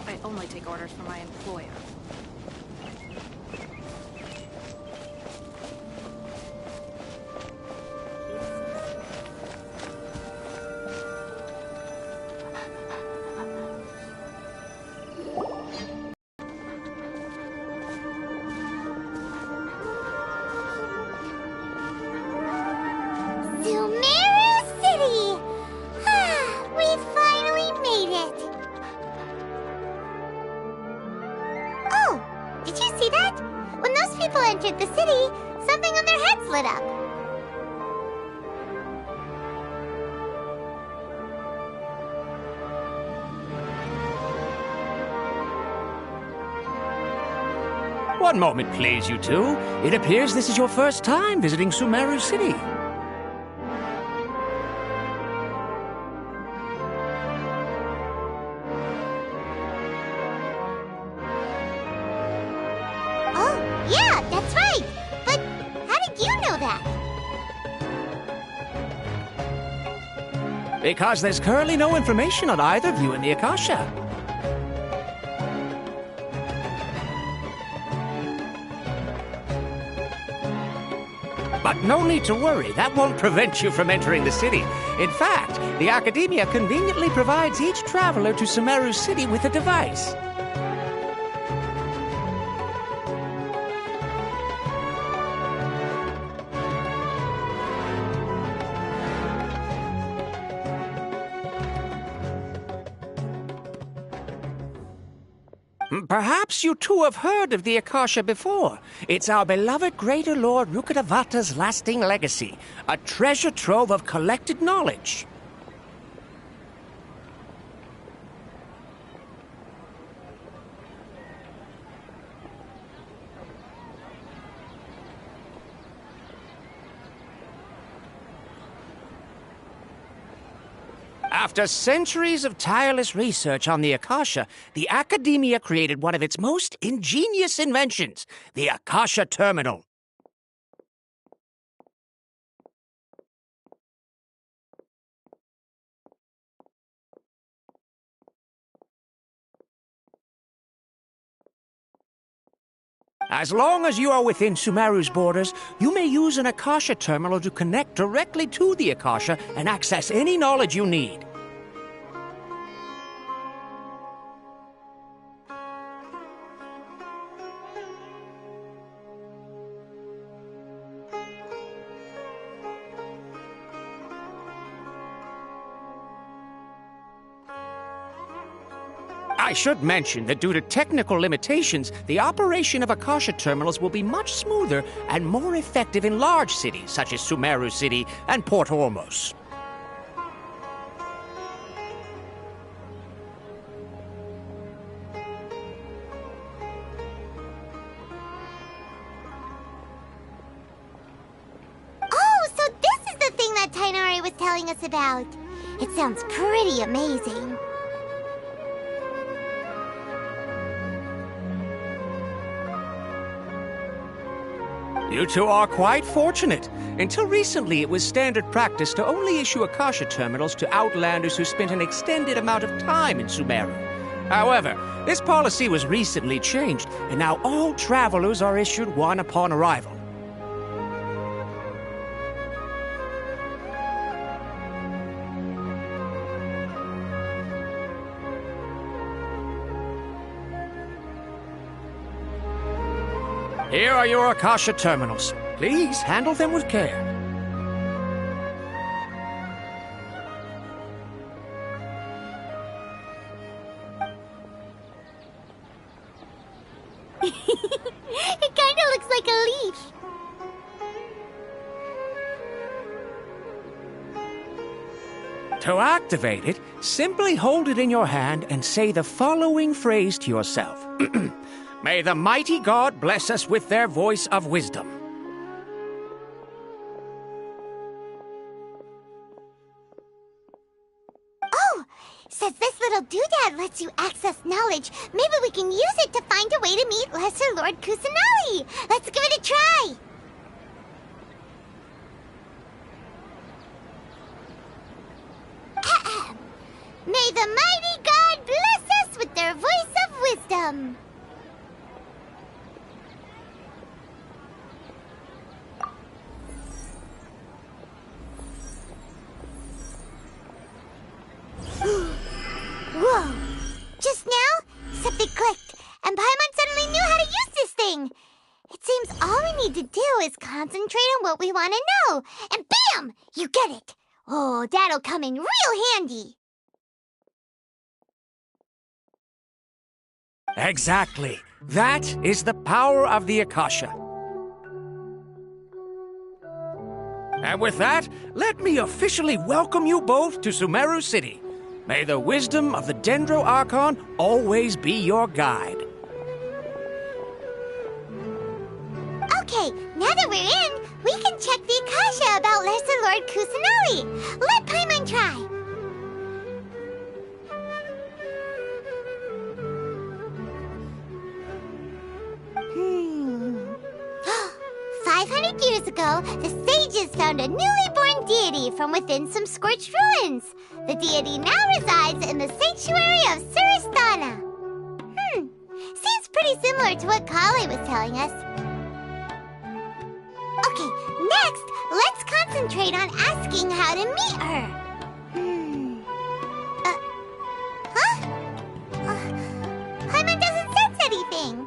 I only take orders from my employer. entered the city, something on their heads lit up. One moment, please, you two. It appears this is your first time visiting Sumeru City. Oh, yeah, that's right. But how did you know that? Because there's currently no information on either of you in the Akasha. But no need to worry, that won't prevent you from entering the city. In fact, the Academia conveniently provides each traveler to Sumeru City with a device. Perhaps you two have heard of the Akasha before. It's our beloved Greater Lord Rukkhadevata's lasting legacy, a treasure trove of collected knowledge. After centuries of tireless research on the Akasha, the Academia created one of its most ingenious inventions, the Akasha Terminal. As long as you are within Sumeru's borders, you may use an Akasha Terminal to connect directly to the Akasha and access any knowledge you need. I should mention that due to technical limitations, the operation of Akasha terminals will be much smoother and more effective in large cities such as Sumeru City and Port Ormos. Oh, so this is the thing that Tainari was telling us about. It sounds pretty amazing. You two are quite fortunate. Until recently, it was standard practice to only issue Akasha terminals to outlanders who spent an extended amount of time in Sumeru. However, this policy was recently changed, and now all travelers are issued one upon arrival. Here are your Akasha terminals. Please handle them with care. It kinda looks like a leash. To activate it, simply hold it in your hand and say the following phrase to yourself. May the mighty God bless us with their voice of wisdom. Oh, says this little little doodad lets you access knowledge. Maybe we can use it to find a way to meet Lesser Lord Kusanagi. Let's give it a try. May the mighty God bless us with their voice of wisdom. Whoa! Just now, something clicked, and Paimon suddenly knew how to use this thing. It seems all we need to do is concentrate on what we want to know, and bam! You get it. Oh, that'll come in real handy. Exactly. That is the power of the Akasha. And with that, let me officially welcome you both to Sumeru City. May the wisdom of the Dendro Archon always be your guide. Okay, now that we're in, we can check the Akasha about Lesser Lord Kusanagi. Let Paimon try. Hmm. 500 years ago, the sages found a newly born deity from within some scorched ruins. The deity now resides in the sanctuary of Suristana. Seems pretty similar to what Kali was telling us. Okay, next, let's concentrate on asking how to meet her. Paimon doesn't sense anything.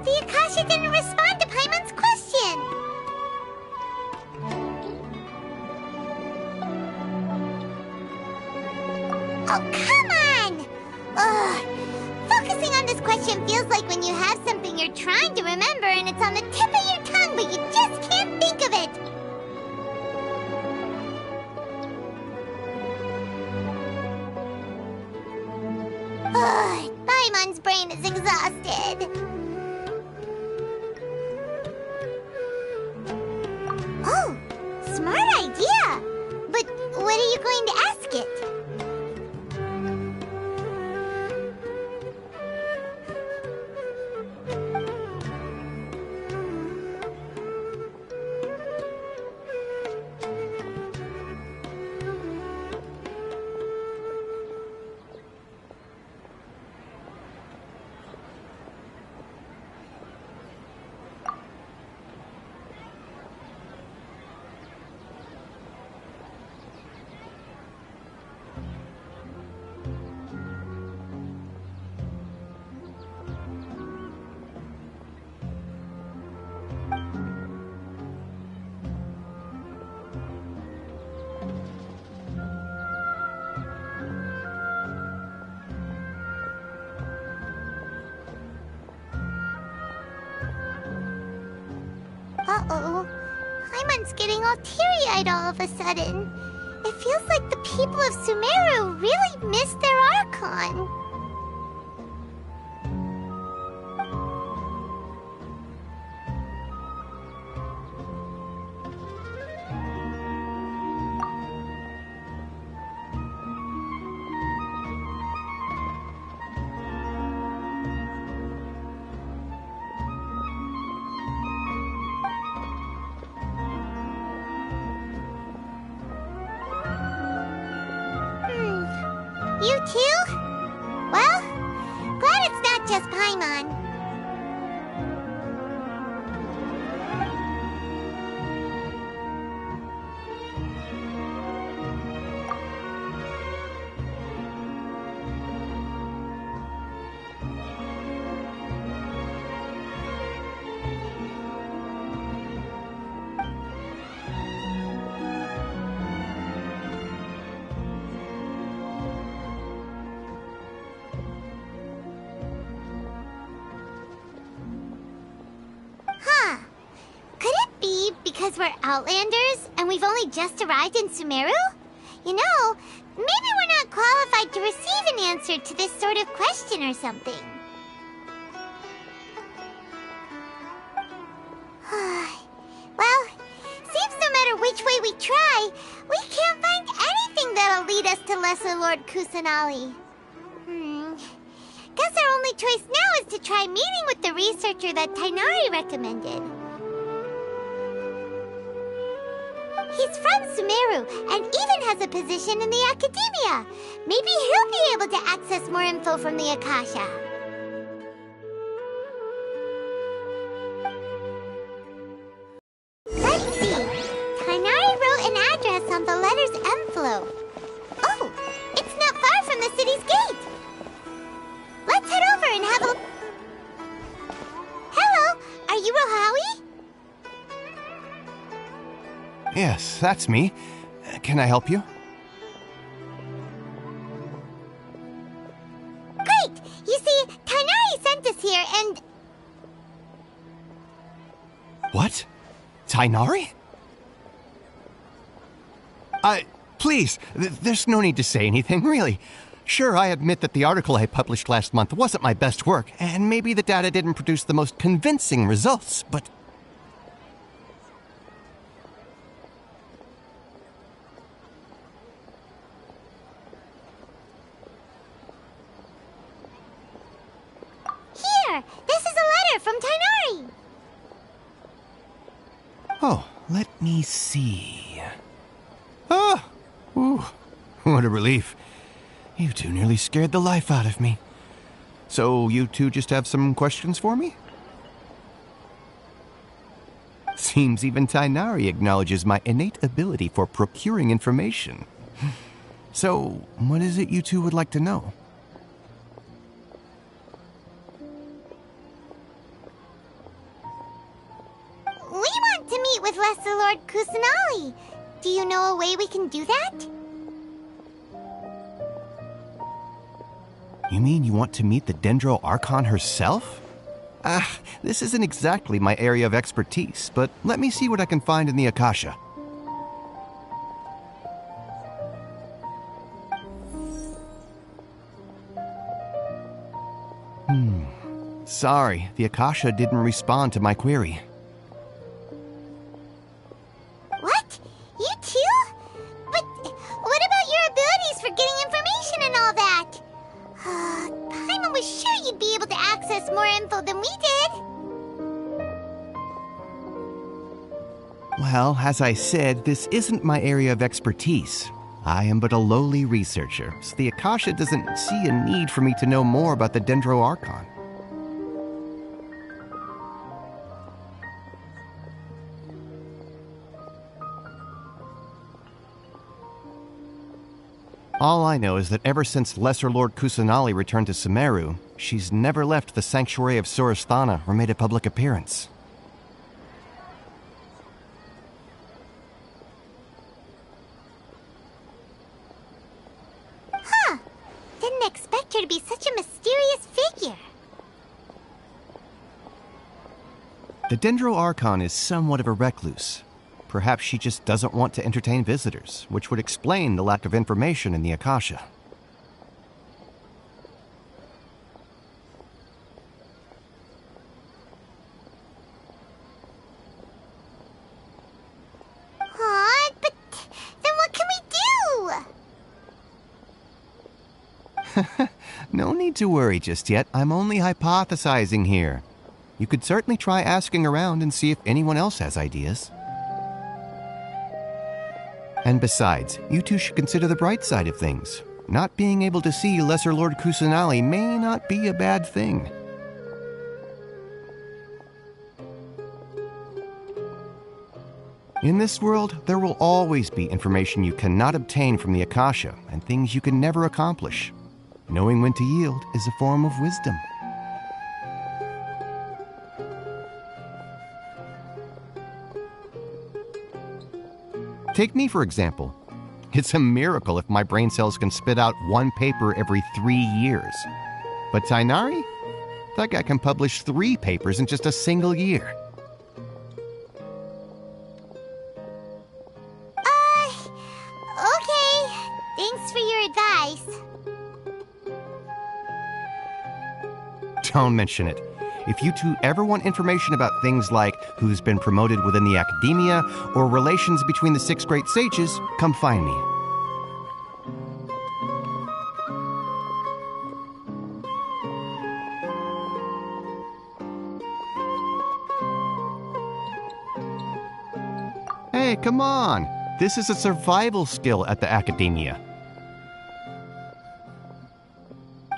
The Akasha didn't respond to Paimon's question. Oh, come on! Ugh. Focusing on this question feels like when you have something you're trying to remember and it's on the tip of your tongue, but you just can't think of it. Ugh, Paimon's brain is exhausted. Oh, smart idea! But what are you going to ask it? Uh-oh. Paimon's getting all teary-eyed all of a sudden. It feels like the people of Sumeru really missed their Archon. You too? Well, glad it's not just Paimon. Because we're Outlanders and we've only just arrived in Sumeru? You know, maybe we're not qualified to receive an answer to this sort of question or something. Well, seems no matter which way we try, we can't find anything that'll that'll lead us to Lesser Lord Kusanali. Guess our only choice now is to try meeting with the researcher that Tainari recommended. He's from Sumeru and even has a position in the academia. Maybe he'll be able to access more info from the Akasha. Let's see. Tainari wrote an address on the letter's envelope. Oh, it's not far from the city's gate. Let's head over and have a... Hello, are you Rohawi? Yes, that's me. Can I help you? Great! You see, Tainari sent us here and... What? Tainari? Please, there's no need to say anything, really. Sure, I admit that the article I published last month wasn't my best work, and maybe the data didn't produce the most convincing results, but... Here! This is a letter from Tainari! Oh, let me see... Oh! Ooh, what a relief. You two nearly scared the life out of me. So you two just have some questions for me? Seems even Tainari acknowledges my innate ability for procuring information. So, what is it you two would like to know? We want to meet with Lesser Lord Kusanali. Do you know a way we can do that? You mean you want to meet the Dendro Archon herself? This isn't exactly my area of expertise, but let me see what I can find in the Akasha. Sorry, the Akasha didn't respond to my query. What? You too? But what about your abilities for getting information and all that? Paimon was sure you'd be able to access more info than we did. Well, as I said, this isn't my area of expertise. I am but a lowly researcher, so the Akasha doesn't see a need for me to know more about the Dendro Archon. All I know is that ever since Lesser Lord Kusanali returned to Sumeru, she's never left the sanctuary of Surasthana or made a public appearance. Huh. Didn't expect her to be such a mysterious figure. The Dendro Archon is somewhat of a recluse. Perhaps she just doesn't want to entertain visitors, which would explain the lack of information in the Akasha. But then what can we do? No need to worry just yet. I'm only hypothesizing here. You could certainly try asking around and see if anyone else has ideas. And besides, you two should consider the bright side of things. Not being able to see Lesser Lord Kusanali may not be a bad thing. In this world, there will always be information you cannot obtain from the Akasha and things you can never accomplish. Knowing when to yield is a form of wisdom. Take me, for example. It's a miracle if my brain cells can spit out one paper every 3 years. But Tainari? That guy can publish 3 papers in just a single year. Okay. Thanks for your advice. Don't mention it. If you two ever want information about things like who's been promoted within the academia or relations between the 6 great sages, come find me. Hey, come on. This is a survival skill at the academia.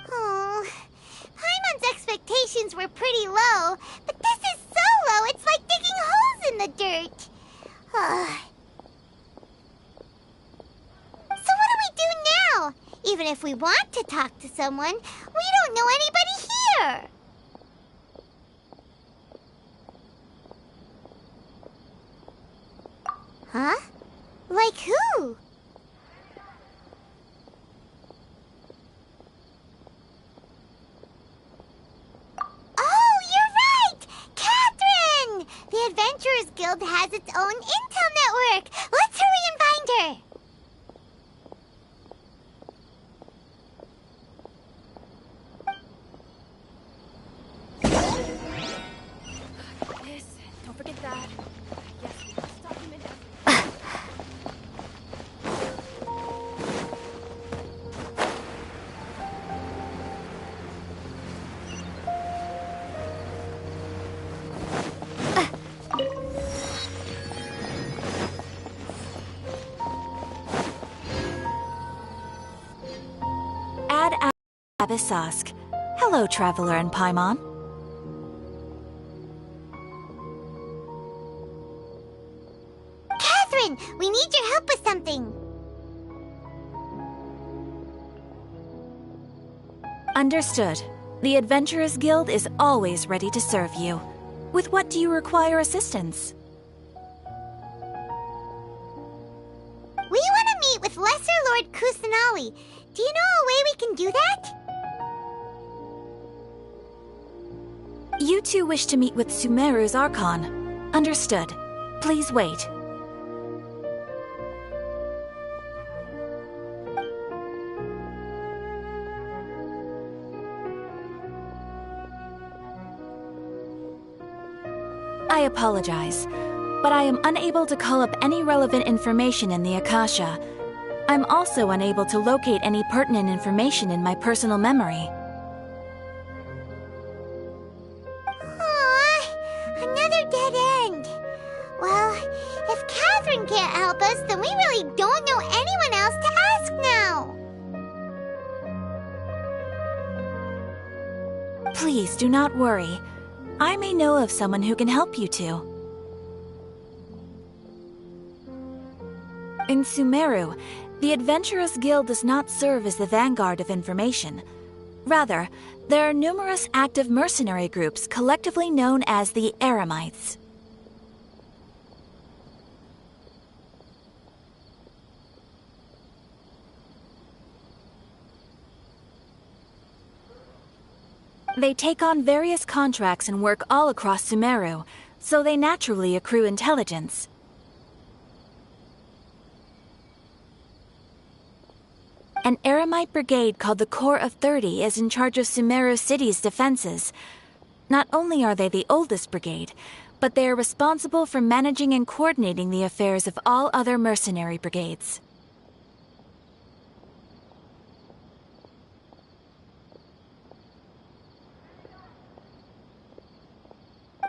Oh, Paimon's expectations were pretty low, but this is so low it's like digging holes in the dirt. So what do we do now? Even if we want to talk to someone, we don't know anybody here. Huh? Like who? Oh, you're right! Catherine! The Adventurers Guild has its own intel network. Let's hurry and find her. This. Don't forget that. Yes, document everything. Ad Abyssosque. Hello, Traveler and Paimon. Catherine, we need your help with something. Understood. The Adventurers Guild is always ready to serve you. With what do you require assistance? We want to meet with Lesser Lord Kusanali. Do you know a way we can do that? You two wish to meet with Sumeru's Archon. Understood. Please wait. I apologize, but I am unable to call up any relevant information in the Akasha. I'm also unable to locate any pertinent information in my personal memory. Aww, another dead end. Well, if Catherine can't help us, then we really don't know anyone else to ask now. Please do not worry. I may know of someone who can help you two. In Sumeru, the Adventurers Guild does not serve as the vanguard of information. Rather, there are numerous active mercenary groups collectively known as the Eremites. They take on various contracts and work all across Sumeru, so they naturally accrue intelligence. An Eremite brigade called the Corps of 30 is in charge of Sumeru City's defenses. Not only are they the oldest brigade, but they are responsible for managing and coordinating the affairs of all other mercenary brigades.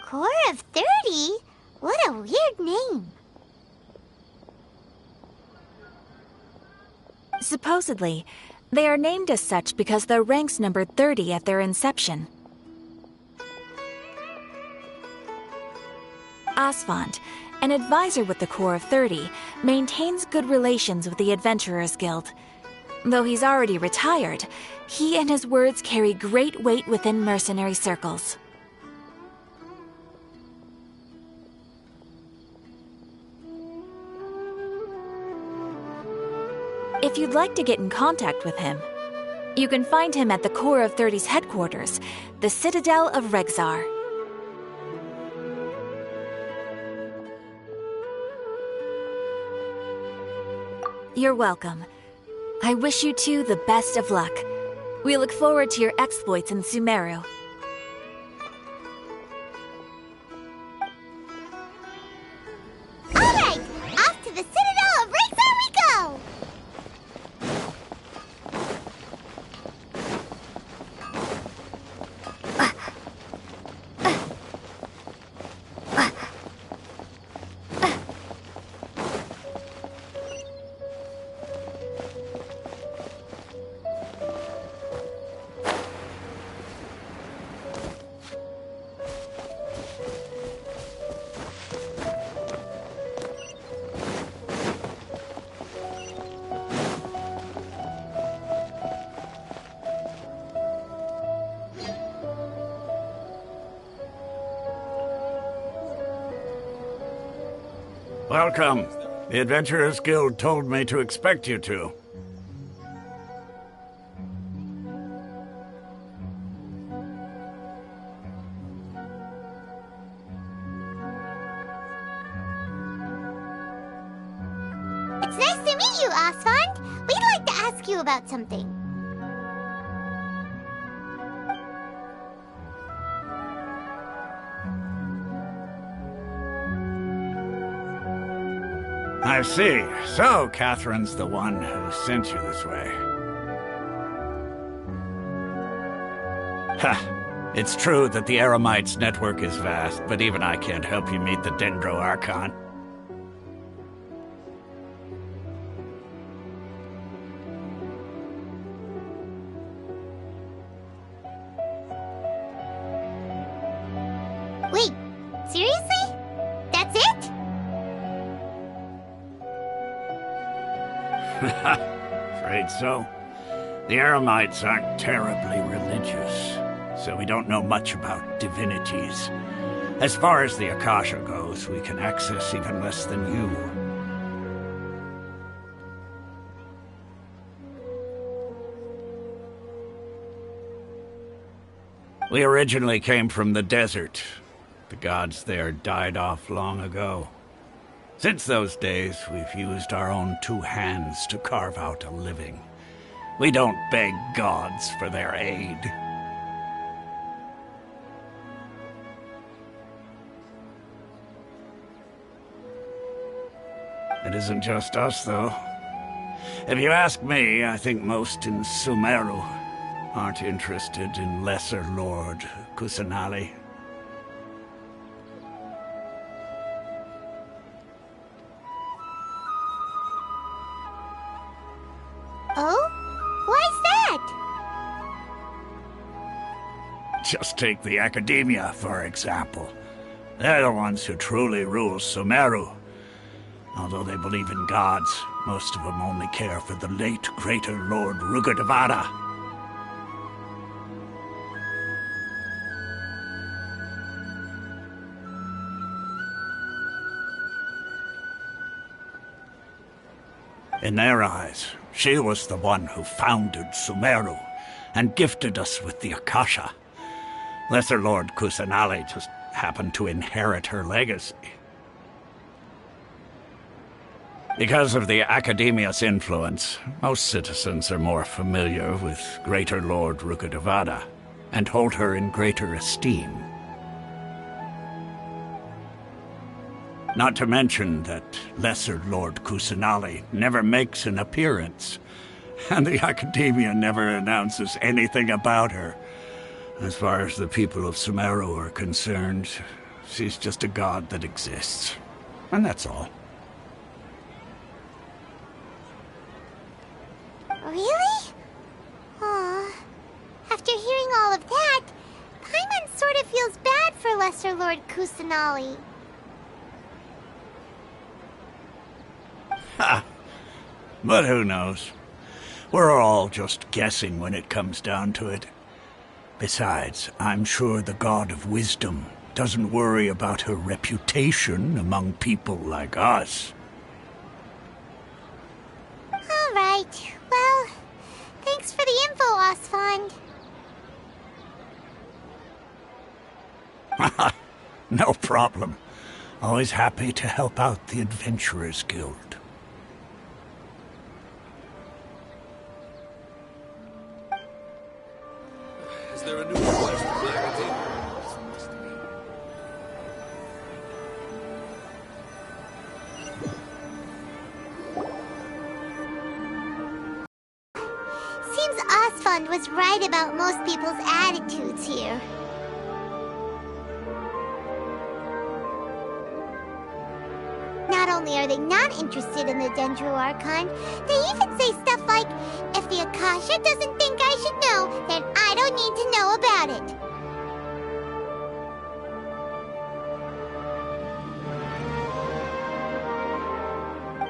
Corps of 30? What a weird name. Supposedly, they are named as such because their ranks numbered 30 at their inception. Asphalt, an advisor with the Corps of 30, maintains good relations with the Adventurers Guild. Though he's already retired, he and his words carry great weight within mercenary circles. If you'd like to get in contact with him, you can find him at the Corps of 30's headquarters, the Citadel of Rexar. You're welcome. I wish you two the best of luck. We look forward to your exploits in Sumeru. All right, off to the Citadel of Rexar we go! Welcome. The Adventurers Guild told me to expect you two. It's nice to meet you, Oswald. We'd like to ask you about something. I see. So, Catherine's the one who sent you this way. Ha! It's true that the Eremites' network is vast, but even I can't help you meet the Dendro Archon. Wait, seriously? That's it? Afraid so. The Eremites aren't terribly religious, so we don't know much about divinities. As far as the Akasha goes, we can access even less than you. We originally came from the desert. The gods there died off long ago. Since those days, we've used our own two hands to carve out a living. We don't beg gods for their aid. It isn't just us, though. If you ask me, I think most in Sumeru aren't interested in Lesser Lord Kusanali. Oh? Why's that? Just take the Academia, for example. They're the ones who truly rule Sumeru. Although they believe in gods, most of them only care for the late Greater Lord Rugurdevada. In their eyes, she was the one who founded Sumeru and gifted us with the Akasha. Lesser Lord Kusanali just happened to inherit her legacy. Because of the Academia's influence, most citizens are more familiar with Greater Lord Rugurdevada and hold her in greater esteem. Not to mention that Lesser Lord Kusanali never makes an appearance, and the Academia never announces anything about her. As far as the people of Sumeru are concerned, she's just a god that exists. And that's all. Really? Aw. After hearing all of that, Paimon sort of feels bad for Lesser Lord Kusanali. Ha! But who knows? We're all just guessing when it comes down to it. Besides, I'm sure the God of Wisdom doesn't worry about her reputation among people like us. All right. Well, thanks for the info, Osfond. No problem. Always happy to help out the Adventurers Guild. Is there a new request for faculty? Seems Osfond was right about most people's attitudes here. Not only are they not interested in the Dendro Archon, they even say stuff like, if the Akasha doesn't think I should know, then I don't need to know about it.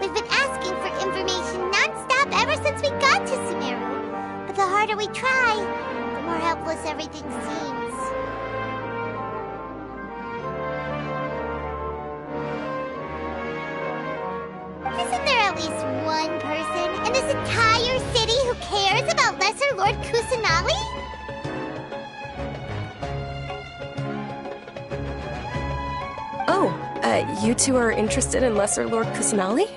We've been asking for information non-stop ever since we got to Sumeru. But the harder we try, the more helpless everything seems. this entire city who cares about Lesser Lord Kusanali? Oh, you two are interested in Lesser Lord Kusanali?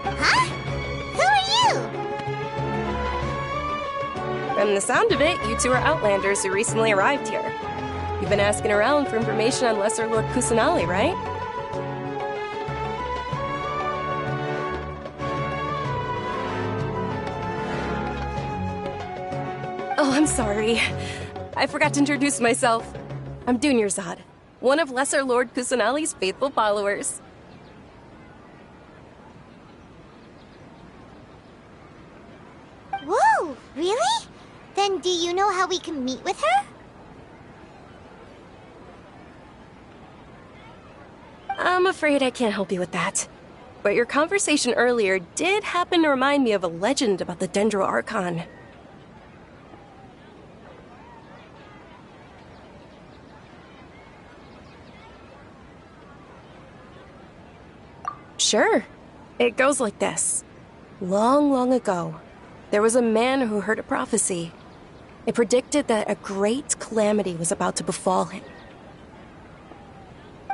Huh? Who are you? From the sound of it, you two are Outlanders who recently arrived here. You've been asking around for information on Lesser Lord Kusanali, right? Oh, I'm sorry. I forgot to introduce myself. I'm Dunyrzad, one of Lesser Lord Kusanali's faithful followers. Whoa, really? Then do you know how we can meet with her? I'm afraid I can't help you with that. But your conversation earlier did happen to remind me of a legend about the Dendro Archon. Sure. It goes like this. Long, long ago, there was a man who heard a prophecy. It predicted that a great calamity was about to befall him.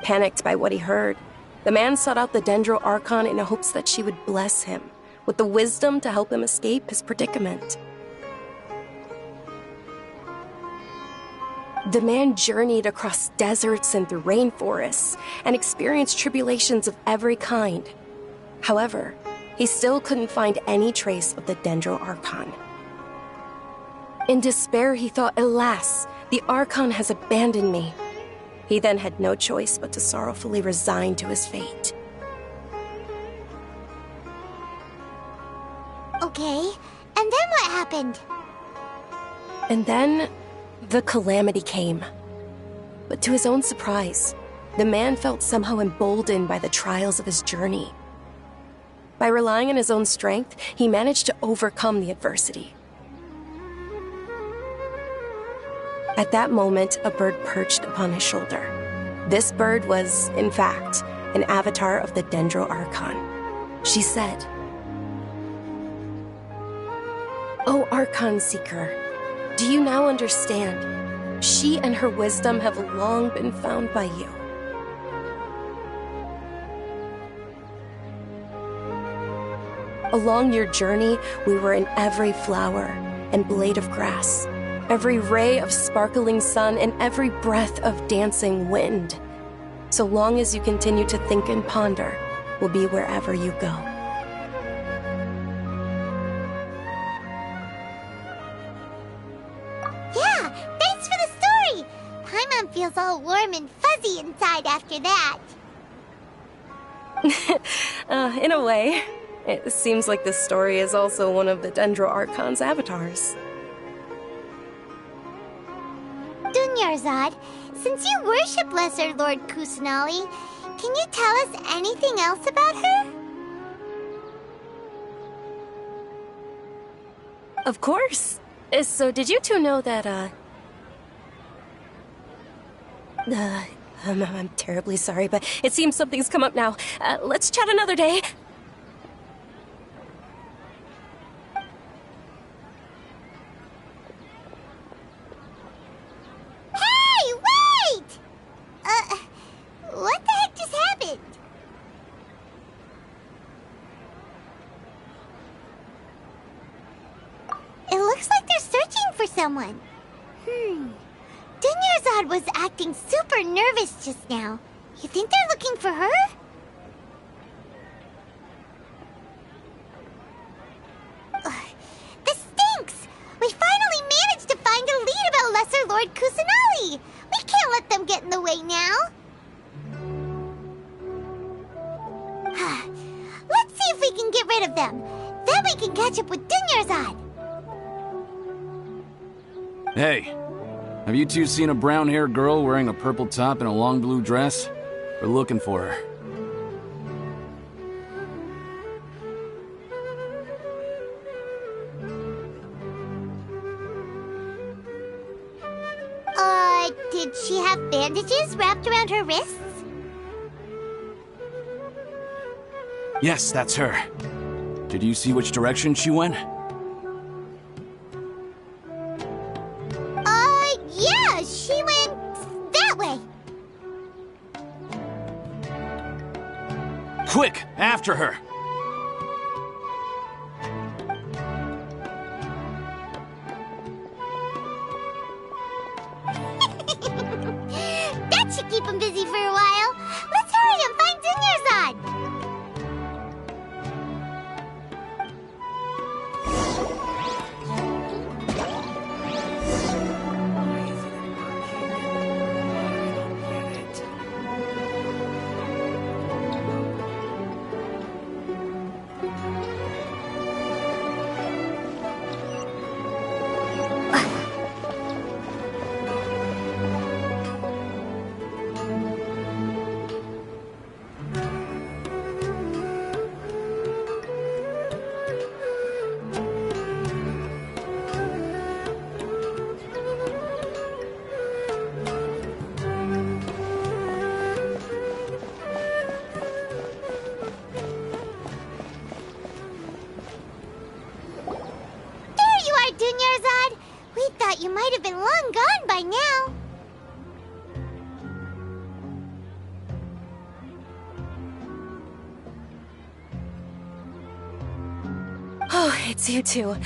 Panicked by what he heard, the man sought out the Dendro Archon in hopes that she would bless him with the wisdom to help him escape his predicament. The man journeyed across deserts and through rainforests and experienced tribulations of every kind. However, he still couldn't find any trace of the Dendro Archon. In despair, he thought, alas, the Archon has abandoned me. He then had no choice but to sorrowfully resign to his fate. Okay, and then what happened? And then, the calamity came. But to his own surprise, the man felt somehow emboldened by the trials of his journey. By relying on his own strength, he managed to overcome the adversity. At that moment, a bird perched upon his shoulder. This bird was, in fact, an avatar of the Dendro Archon. She said, "O Archon Seeker, do you now understand? She and her wisdom have long been found by you." Along your journey, we were in every flower and blade of grass, every ray of sparkling sun, and every breath of dancing wind. So long as you continue to think and ponder, we'll be wherever you go. Yeah, thanks for the story! Paimon feels all warm and fuzzy inside after that. In a way, it seems like this story is also one of the Dendro Archon's avatars. Dunyrzad, since you worship Lesser Lord Kusanali, can you tell us anything else about her? Of course. So did you two know that, I'm terribly sorry, but it seems something's come up now. Let's chat another day. Hey, wait! What the heck just happened? It looks like they're searching for someone. Dunyrzad was acting super nervous just now. You think they're looking for her? This stinks! We finally managed to find a lead about Lesser Lord Kusanali! We can't let them get in the way now! Let's see if we can get rid of them. Then we can catch up with Dunyrzad. Hey, have you two seen a brown-haired girl wearing a purple top and a long blue dress? We're looking for her. Did she have bandages wrapped around her wrists? Yes, that's her. Did you see which direction she went? Yeah, she went that way. Quick, after her! That should keep him busy for a while. Let's hurry and find Dunyarzad. Dunyarzad, we thought you might have been long gone by now. Oh, it's you two.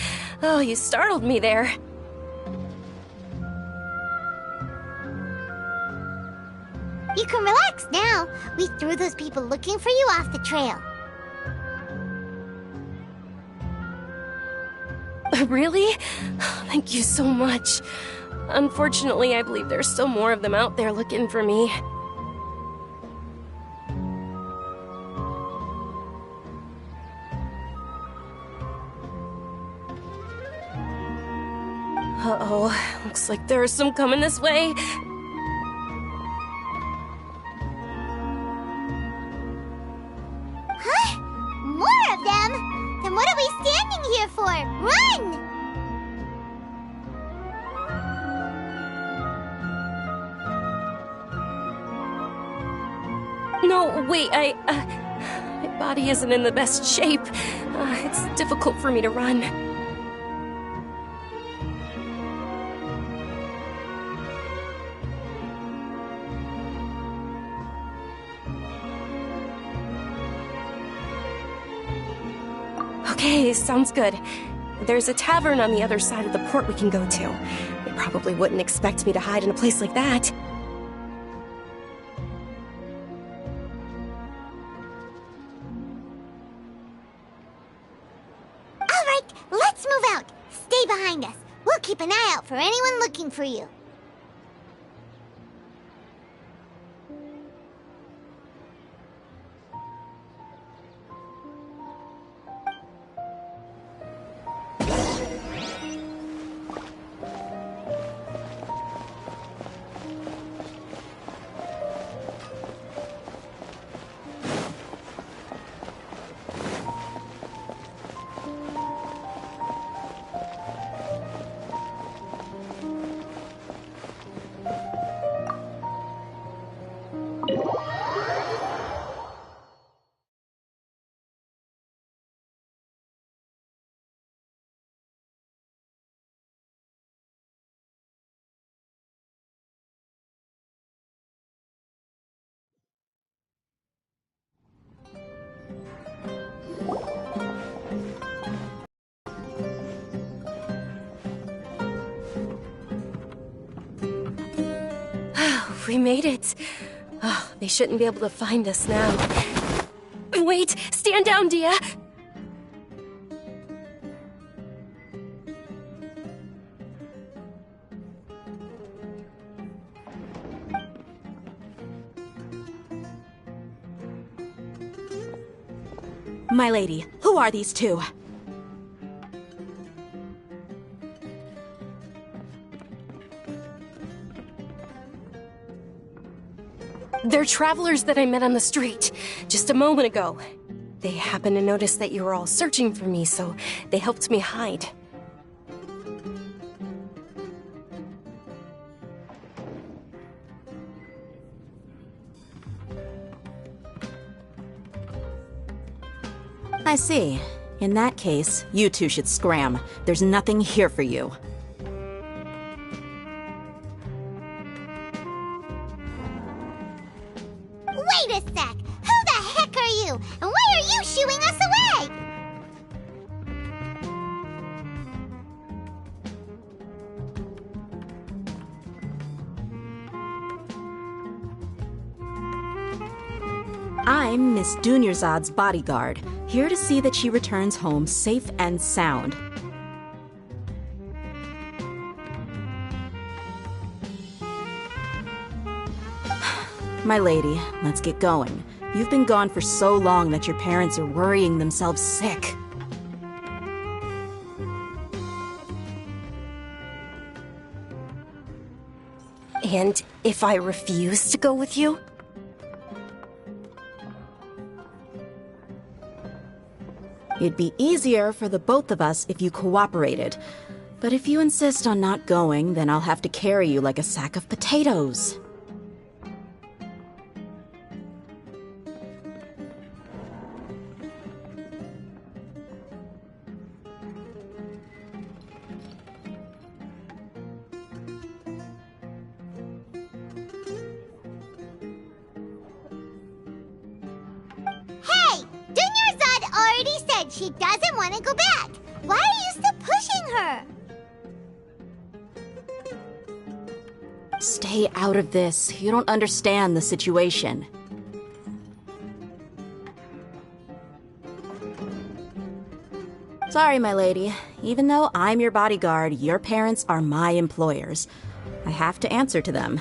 Oh, you startled me there. You can relax now. We threw those people looking for you off the trail. Really? Thank you so much. Unfortunately, I believe there's still more of them out there looking for me. Uh-oh, looks like there are some coming this way. Huh? More of them? Then what are we standing here for? Run! No, wait, my body isn't in the best shape. It's difficult for me to run. Okay, sounds good. There's a tavern on the other side of the port we can go to. They probably wouldn't expect me to hide in a place like that. All right, let's move out. Stay behind us. We'll keep an eye out for anyone looking for you. We made it. Oh, they shouldn't be able to find us now. Wait! Stand down, Dia! My lady, who are these two? They're travelers that I met on the street just a moment ago. They happened to notice that you were all searching for me, so they helped me hide. I see. In that case, you two should scram. There's nothing here for you. Wait a sec! Who the heck are you? And why are you shooing us away? I'm Miss Dunyarzad's bodyguard, here to see that she returns home safe and sound. My lady, let's get going. You've been gone for so long that your parents are worrying themselves sick. And if I refuse to go with you? It'd be easier for the both of us if you cooperated. But if you insist on not going, then I'll have to carry you like a sack of potatoes. Hey! Dunyarzad already said she doesn't want to go back. Why are you still pushing her? Stay out of this. You don't understand the situation. Sorry, my lady. Even though I'm your bodyguard, your parents are my employers. I have to answer to them.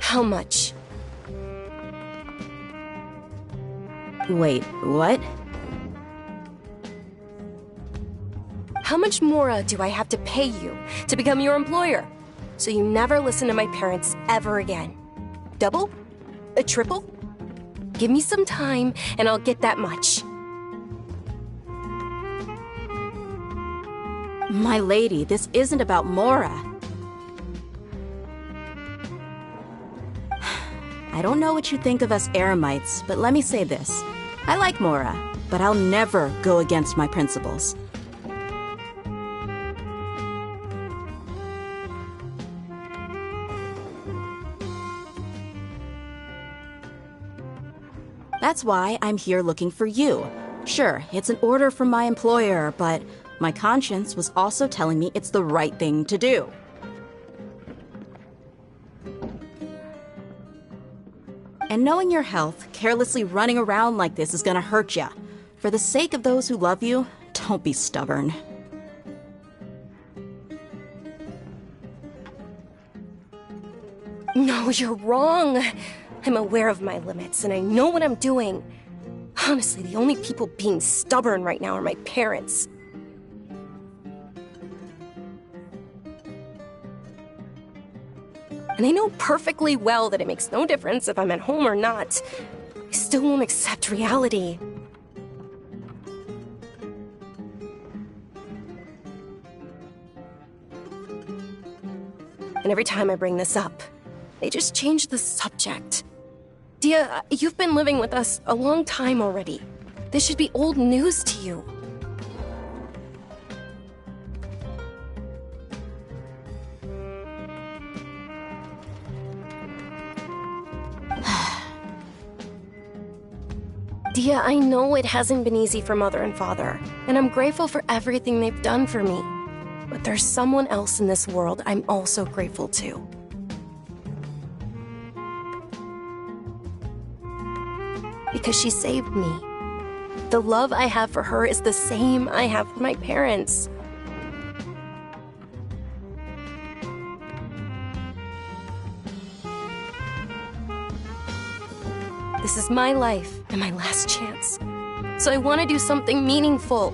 How much? Wait, what? How much more do I have to pay you to become your employer? So you never listen to my parents ever again. Double? A triple? Give me some time and I'll get that much. My lady, this isn't about Mora. I don't know what you think of us Eremites, but let me say this. I like Mora, but I'll never go against my principles. That's why I'm here looking for you. Sure, it's an order from my employer, but my conscience was also telling me it's the right thing to do. And knowing your health, carelessly running around like this is gonna hurt ya. For the sake of those who love you, don't be stubborn. No, you're wrong. I'm aware of my limits and I know what I'm doing. Honestly, the only people being stubborn right now are my parents. And I know perfectly well that it makes no difference if I'm at home or not. I still won't accept reality. And every time I bring this up, they just change the subject. Dia, you've been living with us a long time already. This should be old news to you. Dia, I know it hasn't been easy for Mother and Father, and I'm grateful for everything they've done for me. But there's someone else in this world I'm also grateful to. Because she saved me. The love I have for her is the same I have for my parents. This is my life and my last chance. So I want to do something meaningful.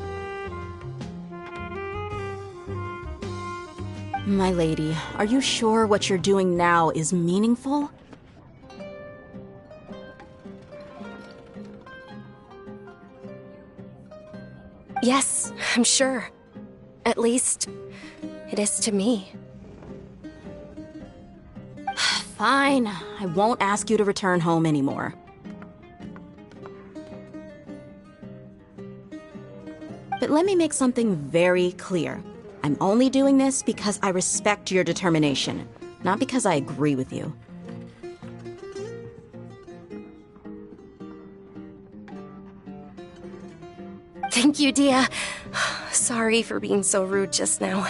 My lady, are you sure what you're doing now is meaningful? Yes, I'm sure. At least, it is to me. Fine. I won't ask you to return home anymore. But let me make something very clear. I'm only doing this because I respect your determination, not because I agree with you. Thank you, Dia. Sorry for being so rude just now.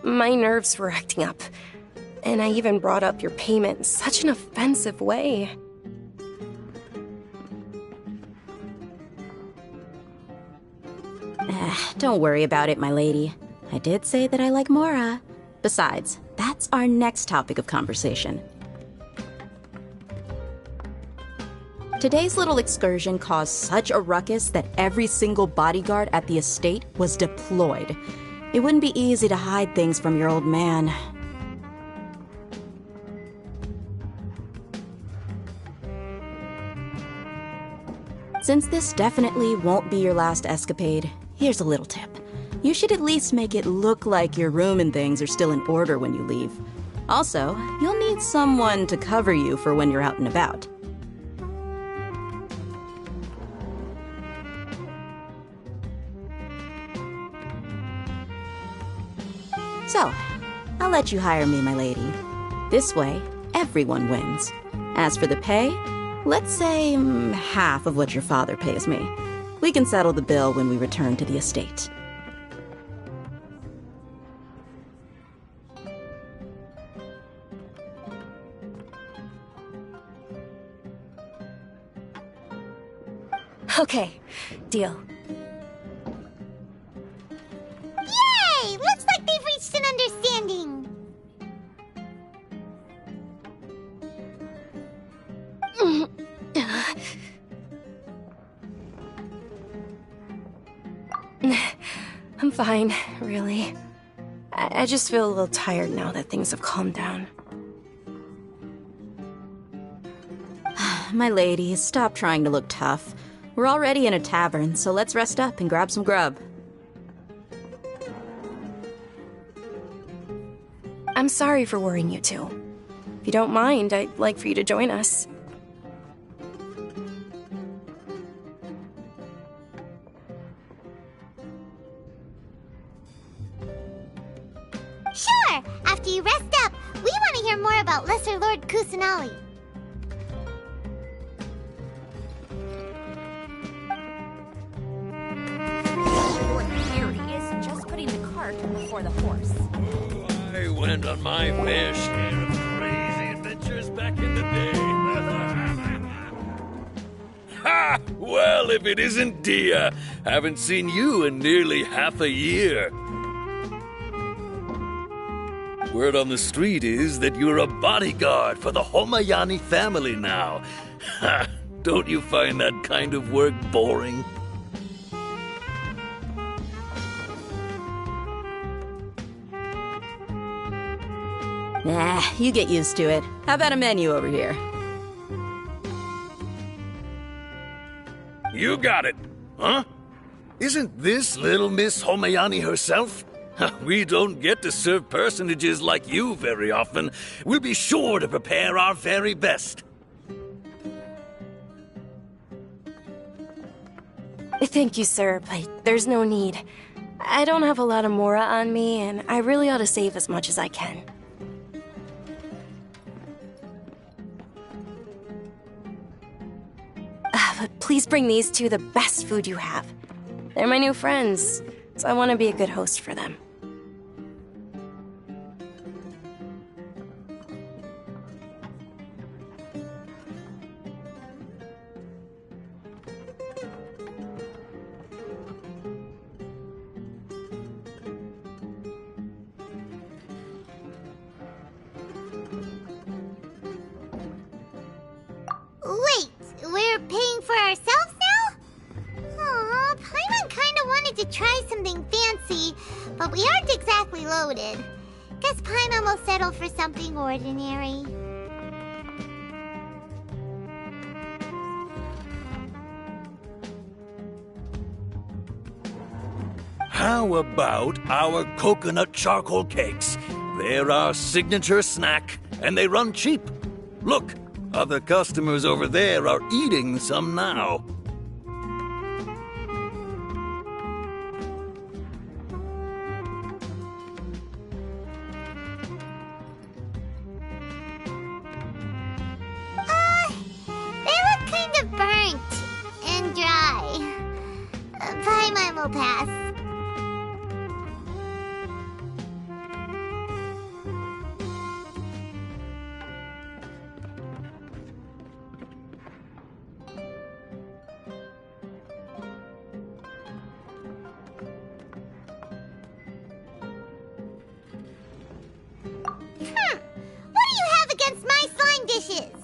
My nerves were acting up. And I even brought up your payment in such an offensive way. Don't worry about it, my lady. I did say that I like Mora. Besides, that's our next topic of conversation. Today's little excursion caused such a ruckus that every single bodyguard at the estate was deployed. It wouldn't be easy to hide things from your old man. Since this definitely won't be your last escapade, here's a little tip. You should at least make it look like your room and things are still in order when you leave. Also, you'll need someone to cover you for when you're out and about. So, I'll let you hire me, my lady. This way, everyone wins. As for the pay, let's say half of what your father pays me. We can settle the bill when we return to the estate. Okay, deal. Yay! Looks like they've reached an understanding. I'm fine, really. I just feel a little tired now that things have calmed down. My lady, stop trying to look tough. We're already in a tavern, so let's rest up and grab some grub. I'm sorry for worrying you two. If you don't mind, I'd like for you to join us. Sure! After you rest up, we want to hear more about Lesser Lord Kusanali. Lord Fury is just putting the cart before the horse. I went on my fair share of crazy adventures back in the day. Ha! Well, if it isn't Dia, haven't seen you in nearly half a year. Word on the street is that you're a bodyguard for the Homayani family now. Ha! Don't you find that kind of work boring? Nah, you get used to it. How about a menu over here? You got it, huh? Isn't this little Miss Homayani herself? We don't get to serve personages like you very often. We'll be sure to prepare our very best. Thank you, sir, but there's no need. I don't have a lot of Mora on me, and I really ought to save as much as I can. But please bring these two the best food you have. They're my new friends, so I want to be a good host for them. Wait, we're paying for ourselves now? Aw, Paimon kinda wanted to try something fancy, but we aren't exactly loaded. Guess Paimon will settle for something ordinary. How about our coconut charcoal cakes? They're our signature snack, and they run cheap. Look, other customers over there are eating some now. They look kind of burnt and dry. Paimon will pass. What do you have against my slime dishes?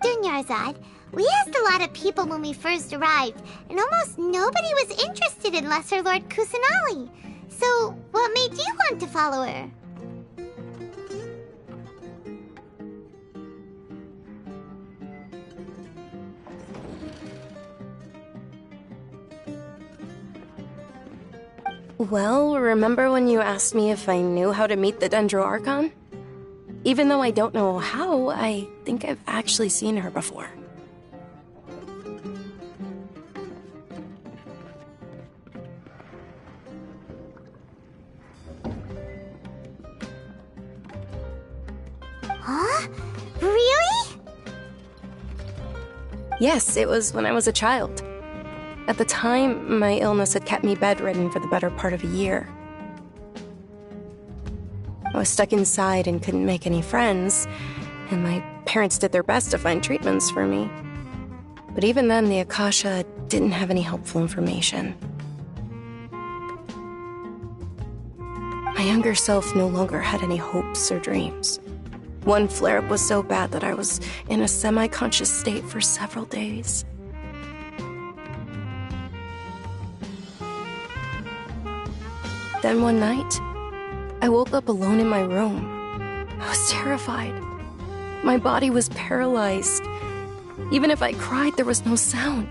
Dunyarzad, we asked a lot of people when we first arrived, and almost nobody was interested in Lesser Lord Kusanali. So, what made you want to follow her? Well, remember when you asked me if I knew how to meet the Dendroarchon? Even though I don't know how, I think I've actually seen her before. Huh? Really? Yes, it was when I was a child. At the time, my illness had kept me bedridden for the better part of a year. I was stuck inside and couldn't make any friends, and my parents did their best to find treatments for me. But even then, the Akasha didn't have any helpful information. My younger self no longer had any hopes or dreams. One flare-up was so bad that I was in a semi-conscious state for several days. Then one night, I woke up alone in my room. I was terrified. My body was paralyzed. Even if I cried, there was no sound.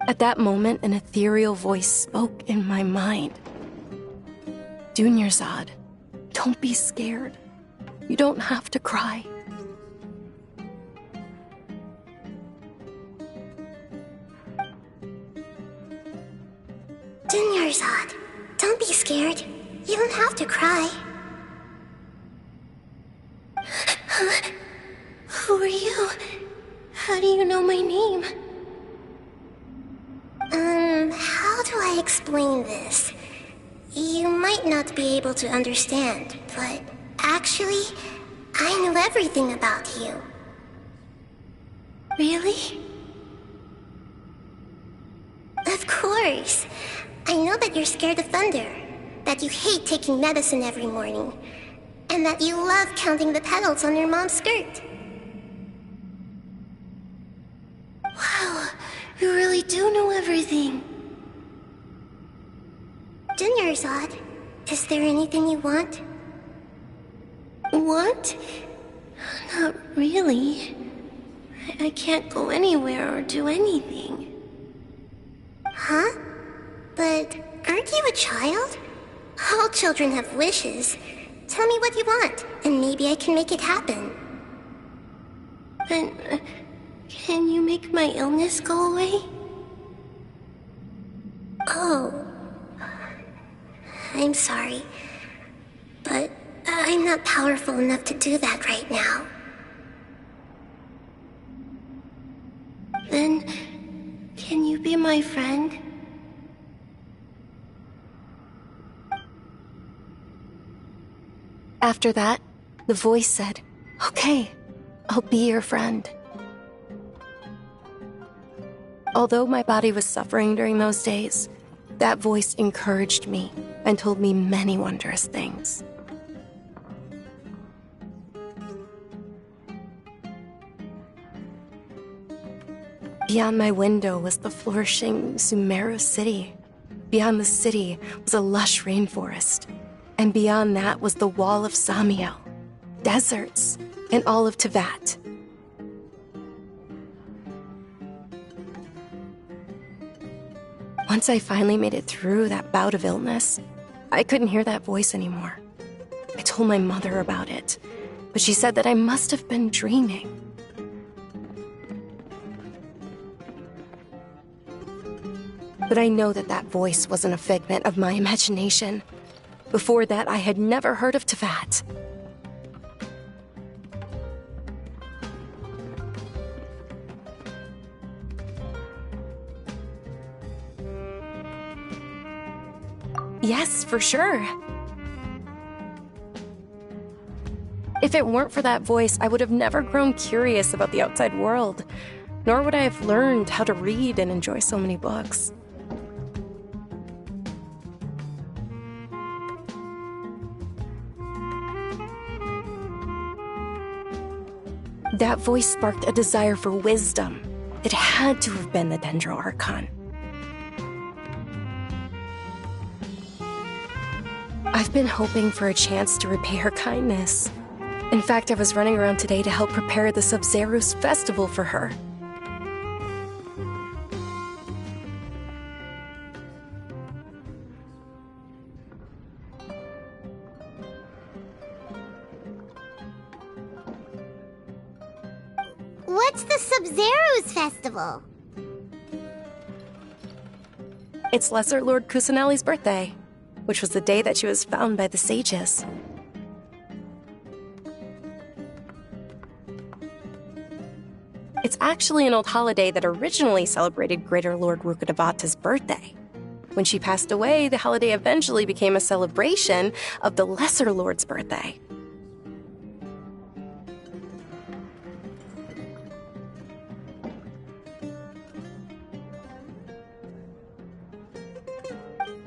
At that moment, an ethereal voice spoke in my mind. Dunyarzad, don't be scared. You don't have to cry. Dunyarzad, don't be scared. You don't have to cry. Huh? Who are you? How do you know my name? How do I explain this? You might not be able to understand, but actually, I know everything about you. Really? Of course. I know that you're scared of thunder, that you hate taking medicine every morning, and that you love counting the petals on your mom's skirt. Wow, you really do know everything. Dunyarzad, is there anything you want? Want? Not really. I can't go anywhere or do anything. Huh? But aren't you a child? All children have wishes. Tell me what you want, and maybe I can make it happen. But can you make my illness go away? Oh. I'm sorry. But I'm not powerful enough to do that right now. Then, can you be my friend? After that, the voice said, "Okay, I'll be your friend." Although my body was suffering during those days, that voice encouraged me and told me many wondrous things. Beyond my window was the flourishing Sumeru city. Beyond the city was a lush rainforest. And beyond that was the wall of Samiel, deserts, and all of Tevat. Once I finally made it through that bout of illness, I couldn't hear that voice anymore. I told my mother about it, but she said that I must have been dreaming. But I know that that voice wasn't a figment of my imagination. Before that, I had never heard of Teyvat. Yes, for sure. If it weren't for that voice, I would have never grown curious about the outside world, nor would I have learned how to read and enjoy so many books. That voice sparked a desire for wisdom. It had to have been the Dendro Archon. I've been hoping for a chance to repay her kindness. In fact, I was running around today to help prepare the Sub-Zerus festival for her. What's the Sub-Zerus festival? It's Lesser Lord Kusanali's birthday, which was the day that she was found by the sages. It's actually an old holiday that originally celebrated Greater Lord Rukkhadevata's birthday. When she passed away, the holiday eventually became a celebration of the Lesser Lord's birthday.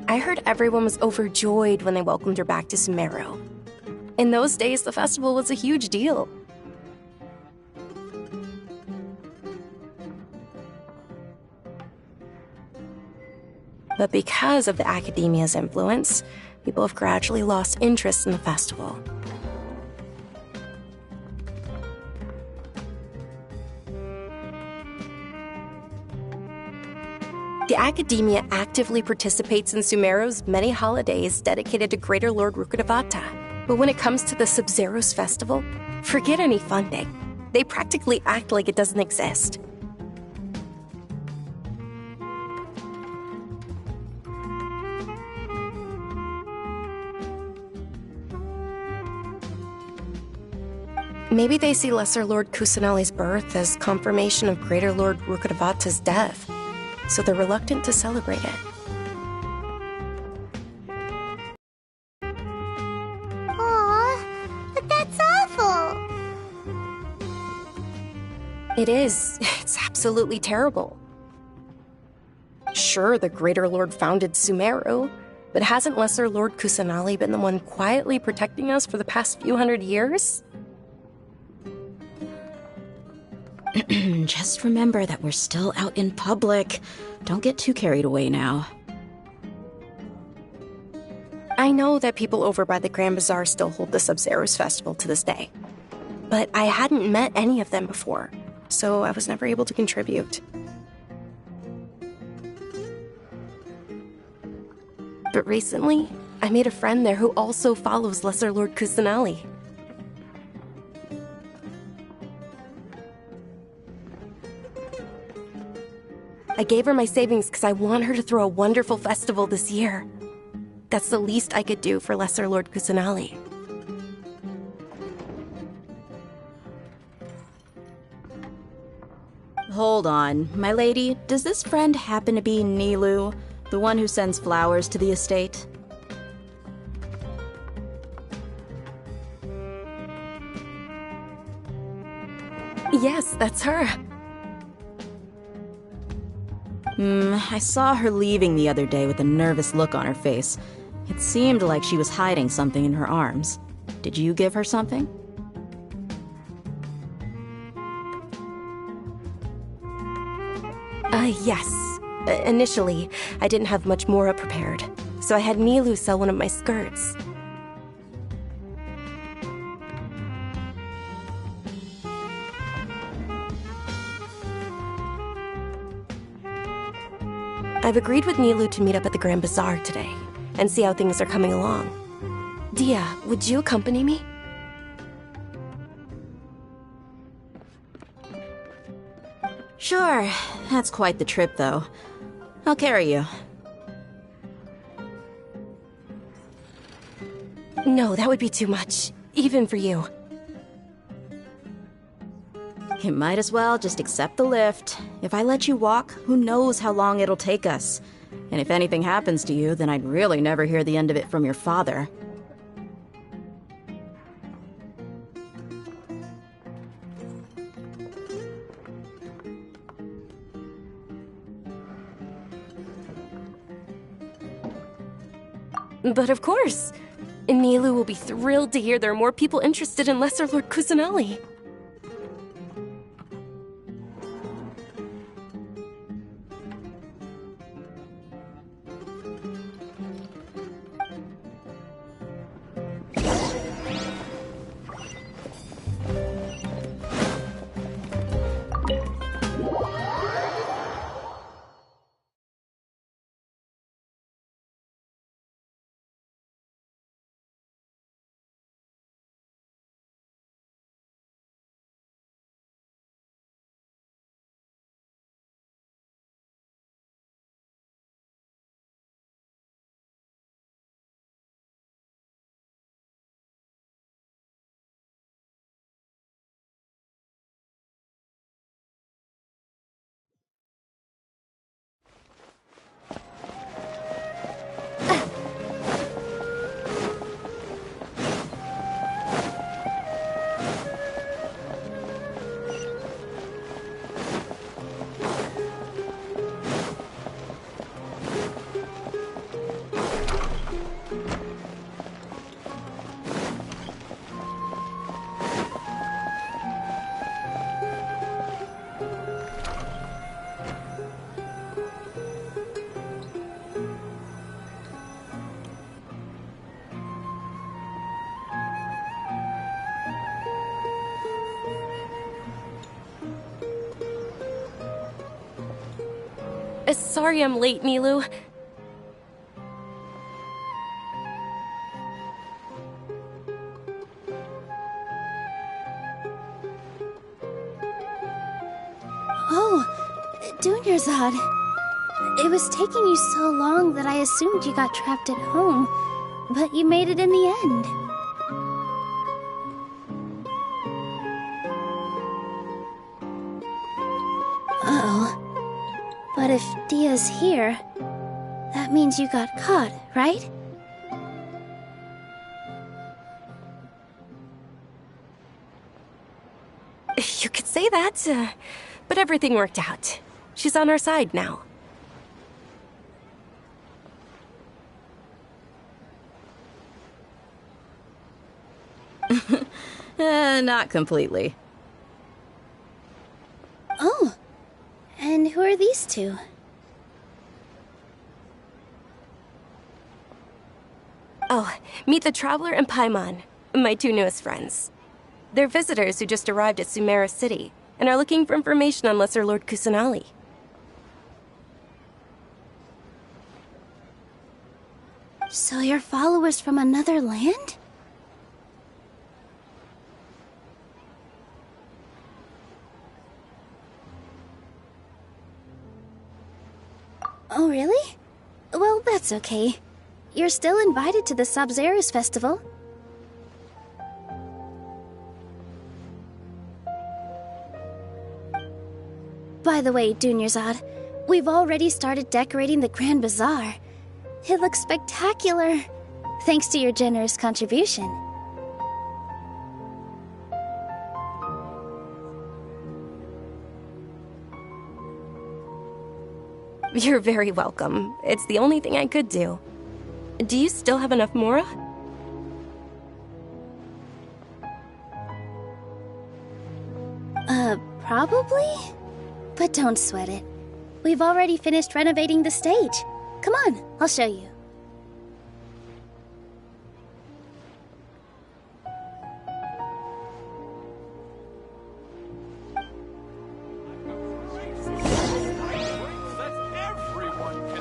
I heard everyone was overjoyed when they welcomed her back to Sumeru. In those days, the festival was a huge deal. But because of the academia's influence, people have gradually lost interest in the festival. The academia actively participates in Sumeru's many holidays dedicated to Greater Lord Rukkhadevata. But when it comes to the Sub-Zerus festival, forget any funding. They practically act like it doesn't exist. Maybe they see Lesser Lord Kusanali's birth as confirmation of Greater Lord Rukkhadevata's death, so they're reluctant to celebrate it. Aw, but that's awful. It is. It's absolutely terrible. Sure, the Greater Lord founded Sumeru, but hasn't Lesser Lord Kusanali been the one quietly protecting us for the past few hundred years? Just remember that we're still out in public. Don't get too carried away now. I know that people over by the Grand Bazaar still hold the Sub-Zerus festival to this day, but I hadn't met any of them before, so I was never able to contribute. But recently, I made a friend there who also follows Lesser Lord Kusanali. I gave her my savings because I want her to throw a wonderful festival this year. That's the least I could do for Lesser Lord Kusanali. Hold on, my lady. Does this friend happen to be Nilu, the one who sends flowers to the estate? Yes, that's her. I saw her leaving the other day with a nervous look on her face. It seemed like she was hiding something in her arms. Did you give her something? Yes. Initially, I didn't have much more prepared, so I had Nilu sell one of my skirts. I've agreed with Nilu to meet up at the Grand Bazaar today and see how things are coming along. Dia, would you accompany me? Sure. That's quite the trip, though. I'll carry you. No, that would be too much. Even for you. You might as well just accept the lift. If I let you walk, who knows how long it'll take us. And if anything happens to you, then I'd really never hear the end of it from your father. But of course. Nilu will be thrilled to hear there are more people interested in Lesser Lord Kusanali. Sorry I'm late, Nilu. Oh, Dunyarzad. It was taking you so long that I assumed you got trapped at home, but you made it in the end. Uh-oh. But if Dia's here, that means you got caught, right? You could say that, but everything worked out. She's on our side now. Not completely. Oh. And who are these two? Oh, meet the Traveler and Paimon, my two newest friends. They're visitors who just arrived at Sumeru City and are looking for information on Lesser Lord Kusanali. So you're followers from another land? Oh, really? Well, that's okay. You're still invited to the Sabzerus Festival. By the way, Dunyarzad, we've already started decorating the Grand Bazaar. It looks spectacular, thanks to your generous contribution. You're very welcome. It's the only thing I could do. Do you still have enough Mora? Probably? But don't sweat it. We've already finished renovating the stage. Come on, I'll show you. Everyone can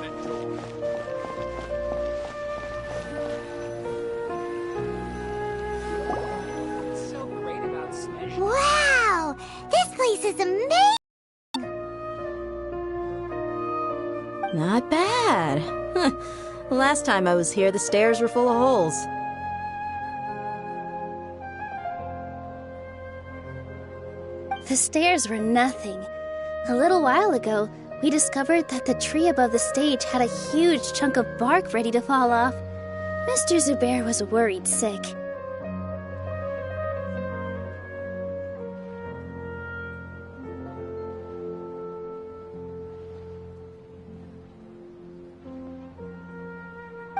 is amazing! Not bad. Last time I was here, the stairs were full of holes. The stairs were nothing. A little while ago, we discovered that the tree above the stage had a huge chunk of bark ready to fall off. Mr. Zubair was worried sick.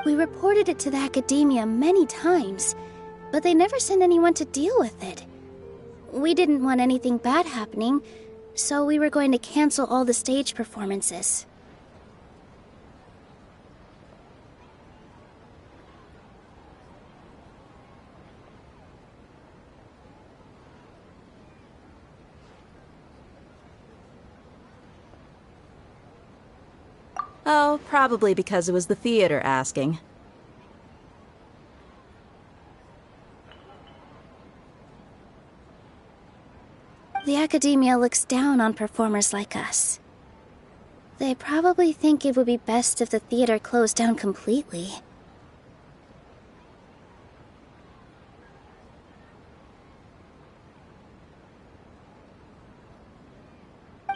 We reported it to the academia many times, but they never sent anyone to deal with it. We didn't want anything bad happening, so we were going to cancel all the stage performances. Oh, probably because it was the theater asking. The academia looks down on performers like us. They probably think it would be best if the theater closed down completely.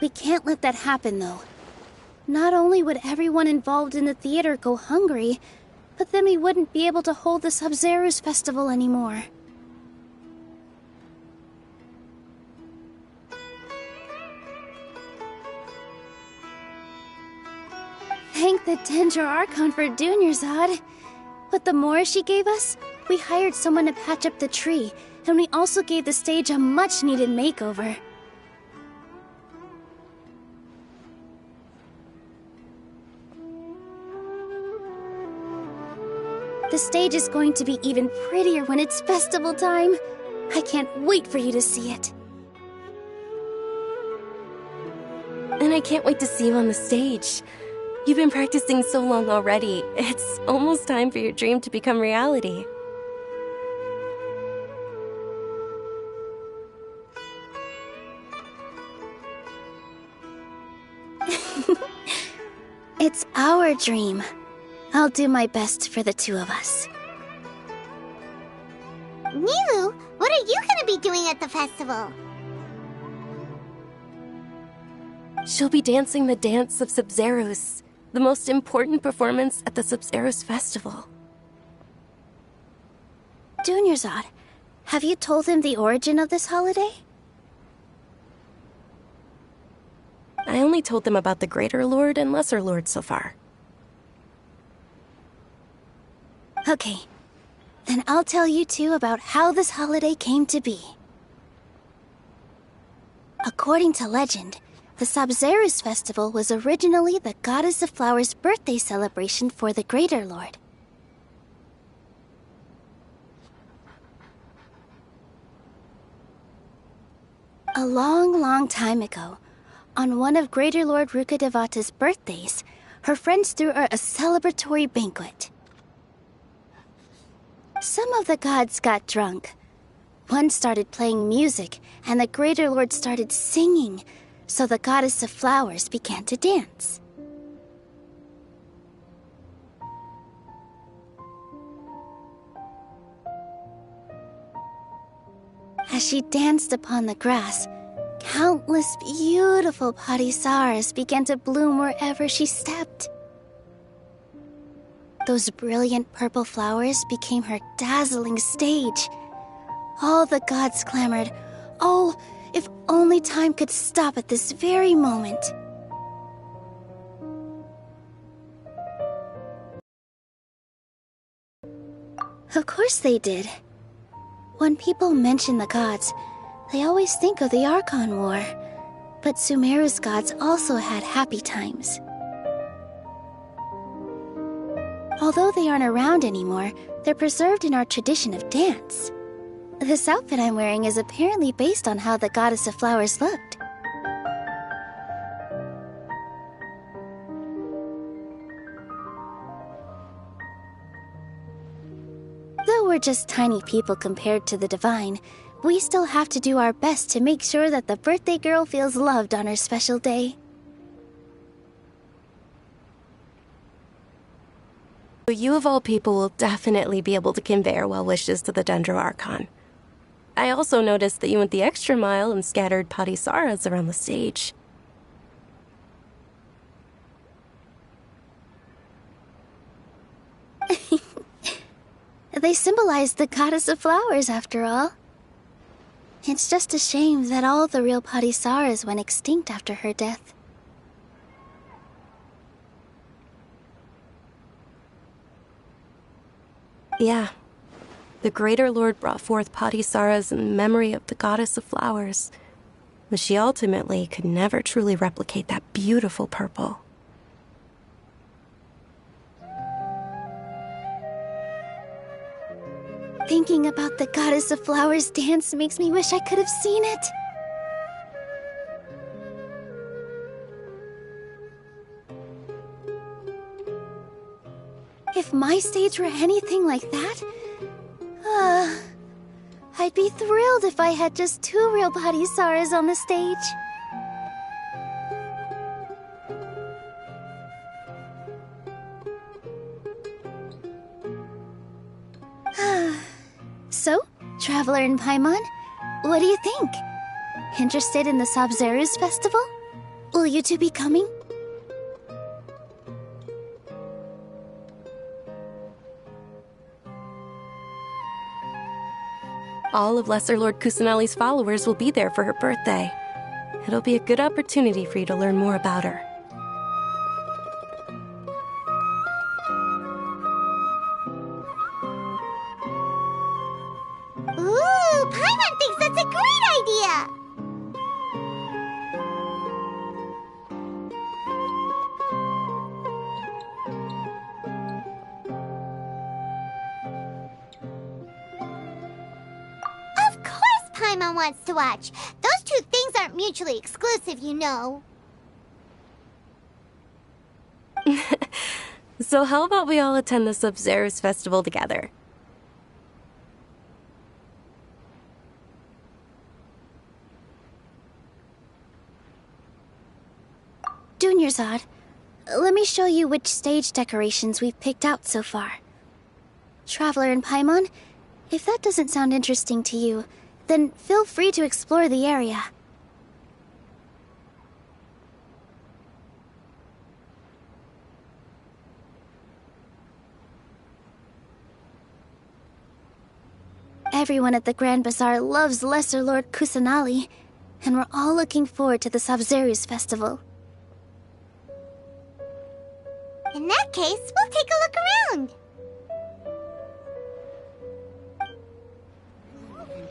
We can't let that happen, though. Not only would everyone involved in the theater go hungry, but then we wouldn't be able to hold the Sub-Zero's festival anymore. Thank the Dendro Archon for Dunyarzad. With the more she gave us, we hired someone to patch up the tree, and we also gave the stage a much-needed makeover. The stage is going to be even prettier when it's festival time. I can't wait for you to see it. And I can't wait to see you on the stage. You've been practicing so long already. It's almost time for your dream to become reality. It's our dream. I'll do my best for the two of us. Nilu, what are you gonna be doing at the festival? She'll be dancing the dance of Sub-Zeros, the most important performance at the Sub-Zeros festival. Dunyarzad, have you told him the origin of this holiday? I only told them about the Greater Lord and Lesser Lord so far. Okay, then I'll tell you two about how this holiday came to be. According to legend, the Sub-Zero's festival was originally the Goddess of Flowers' birthday celebration for the Greater Lord. A long, long time ago, on one of Greater Lord Rukkhadevata's birthdays, her friends threw her a celebratory banquet. Some of the gods got drunk. One started playing music, and the Greater Lord started singing, so the Goddess of Flowers began to dance. As she danced upon the grass, countless beautiful parisaras began to bloom wherever she stepped. Those brilliant purple flowers became her dazzling stage. All the gods clamored, "Oh, if only time could stop at this very moment." Of course they did. When people mention the gods, they always think of the Archon War. But Sumeru's gods also had happy times. Although they aren't around anymore, they're preserved in our tradition of dance. This outfit I'm wearing is apparently based on how the Goddess of Flowers looked. Though we're just tiny people compared to the Divine, we still have to do our best to make sure that the birthday girl feels loved on her special day. You of all people will definitely be able to convey our well wishes to the Dendro Archon. I also noticed that you went the extra mile and scattered Patisaras around the stage. They symbolize the goddess of flowers, after all. It's just a shame that all the real Patisaras went extinct after her death. Yeah. The Greater Lord brought forth Patisaras in memory of the goddess of flowers, but she ultimately could never truly replicate that beautiful purple. Thinking about the goddess of flowers dance makes me wish I could have seen it. If my stage were anything like that, I'd be thrilled if I had just 2 real Patisaras on the stage. So, Traveler and Paimon, what do you think? Interested in the Sabzeruz festival? Will you two be coming? All of Lesser Lord Kusanali's followers will be there for her birthday. It'll be a good opportunity for you to learn more about her. Ooh, Paimon thinks that's a great idea! Of course Paimon wants to watch. Those 2 things aren't mutually exclusive, you know. So how about we all attend the Sabzeruz festival together? Dunyarzad, let me show you which stage decorations we've picked out so far. Traveler and Paimon, if that doesn't sound interesting to you, then feel free to explore the area. Everyone at the Grand Bazaar loves Lesser Lord Kusanali, and we're all looking forward to the Sabzeruz festival. In that case, we'll take a look around.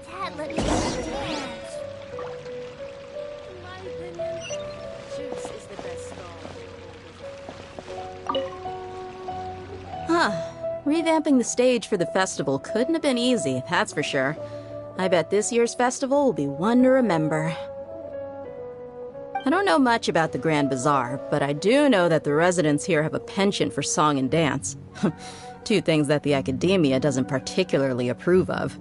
Dad, let me dance. In my opinion, Juice is the best Huh. Revamping the stage for the festival couldn't have been easy, that's for sure. I bet this year's festival will be one to remember. I don't know much about the Grand Bazaar, but I do know that the residents here have a penchant for song and dance. 2 things that the academia doesn't particularly approve of.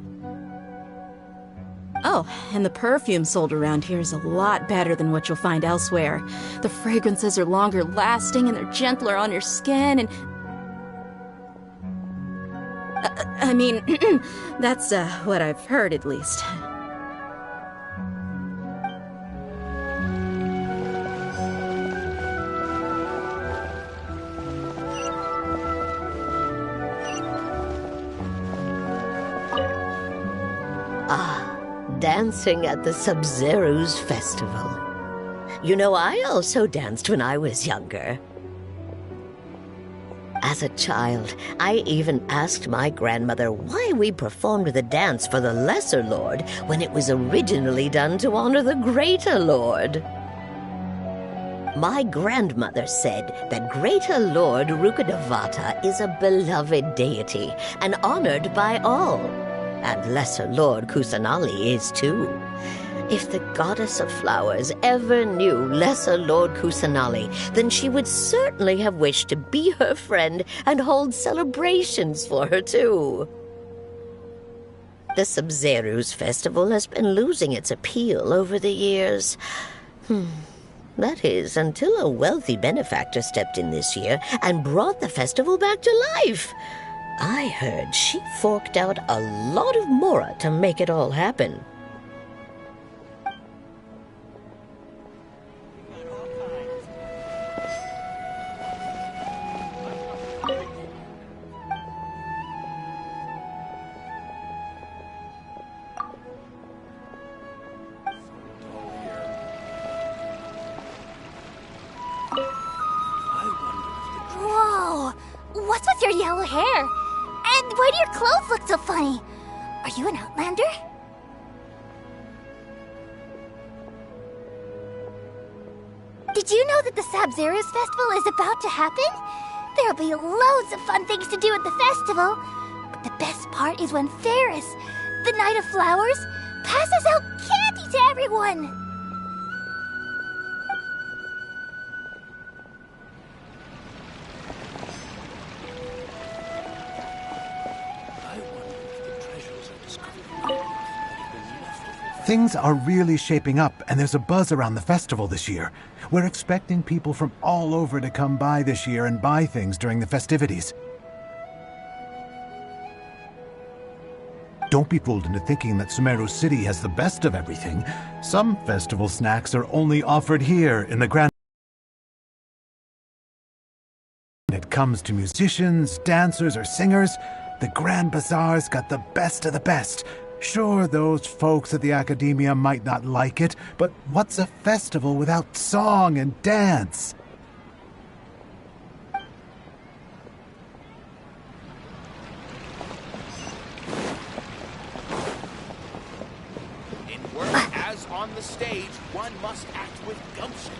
Oh, and the perfume sold around here is a lot better than what you'll find elsewhere. The fragrances are longer lasting and they're gentler on your skin and... I mean, that's what I've heard at least. Dancing at the Sabzeruz festival. You know, I also danced when I was younger. As a child, I even asked my grandmother why we performed the dance for the Lesser Lord when it was originally done to honor the Greater Lord. My grandmother said that Greater Lord Rukkhadevata is a beloved deity and honored by all. And Lesser Lord Kusanali is too. If the goddess of flowers ever knew Lesser Lord Kusanali, then she would certainly have wished to be her friend and hold celebrations for her too. The Sabzeruz festival has been losing its appeal over the years. That is, until a wealthy benefactor stepped in this year and brought the festival back to life. I heard she forked out a lot of mora to make it all happen. What's with your yellow hair? And why do your clothes look so funny? Are you an outlander? Did you know that the Sabzeruz festival is about to happen? There'll be loads of fun things to do at the festival. But the best part is when Ferris, the Knight of Flowers, passes out candy to everyone! Things are really shaping up, and there's a buzz around the festival this year. We're expecting people from all over to come by this year and buy things during the festivities. Don't be fooled into thinking that Sumeru City has the best of everything. Some festival snacks are only offered here in the Grand... When it comes to musicians, dancers, or singers, the Grand Bazaar's got the best of the best. Sure, those folks at the Academia might not like it, but what's a festival without song and dance? In work as on the stage, one must act with gumption.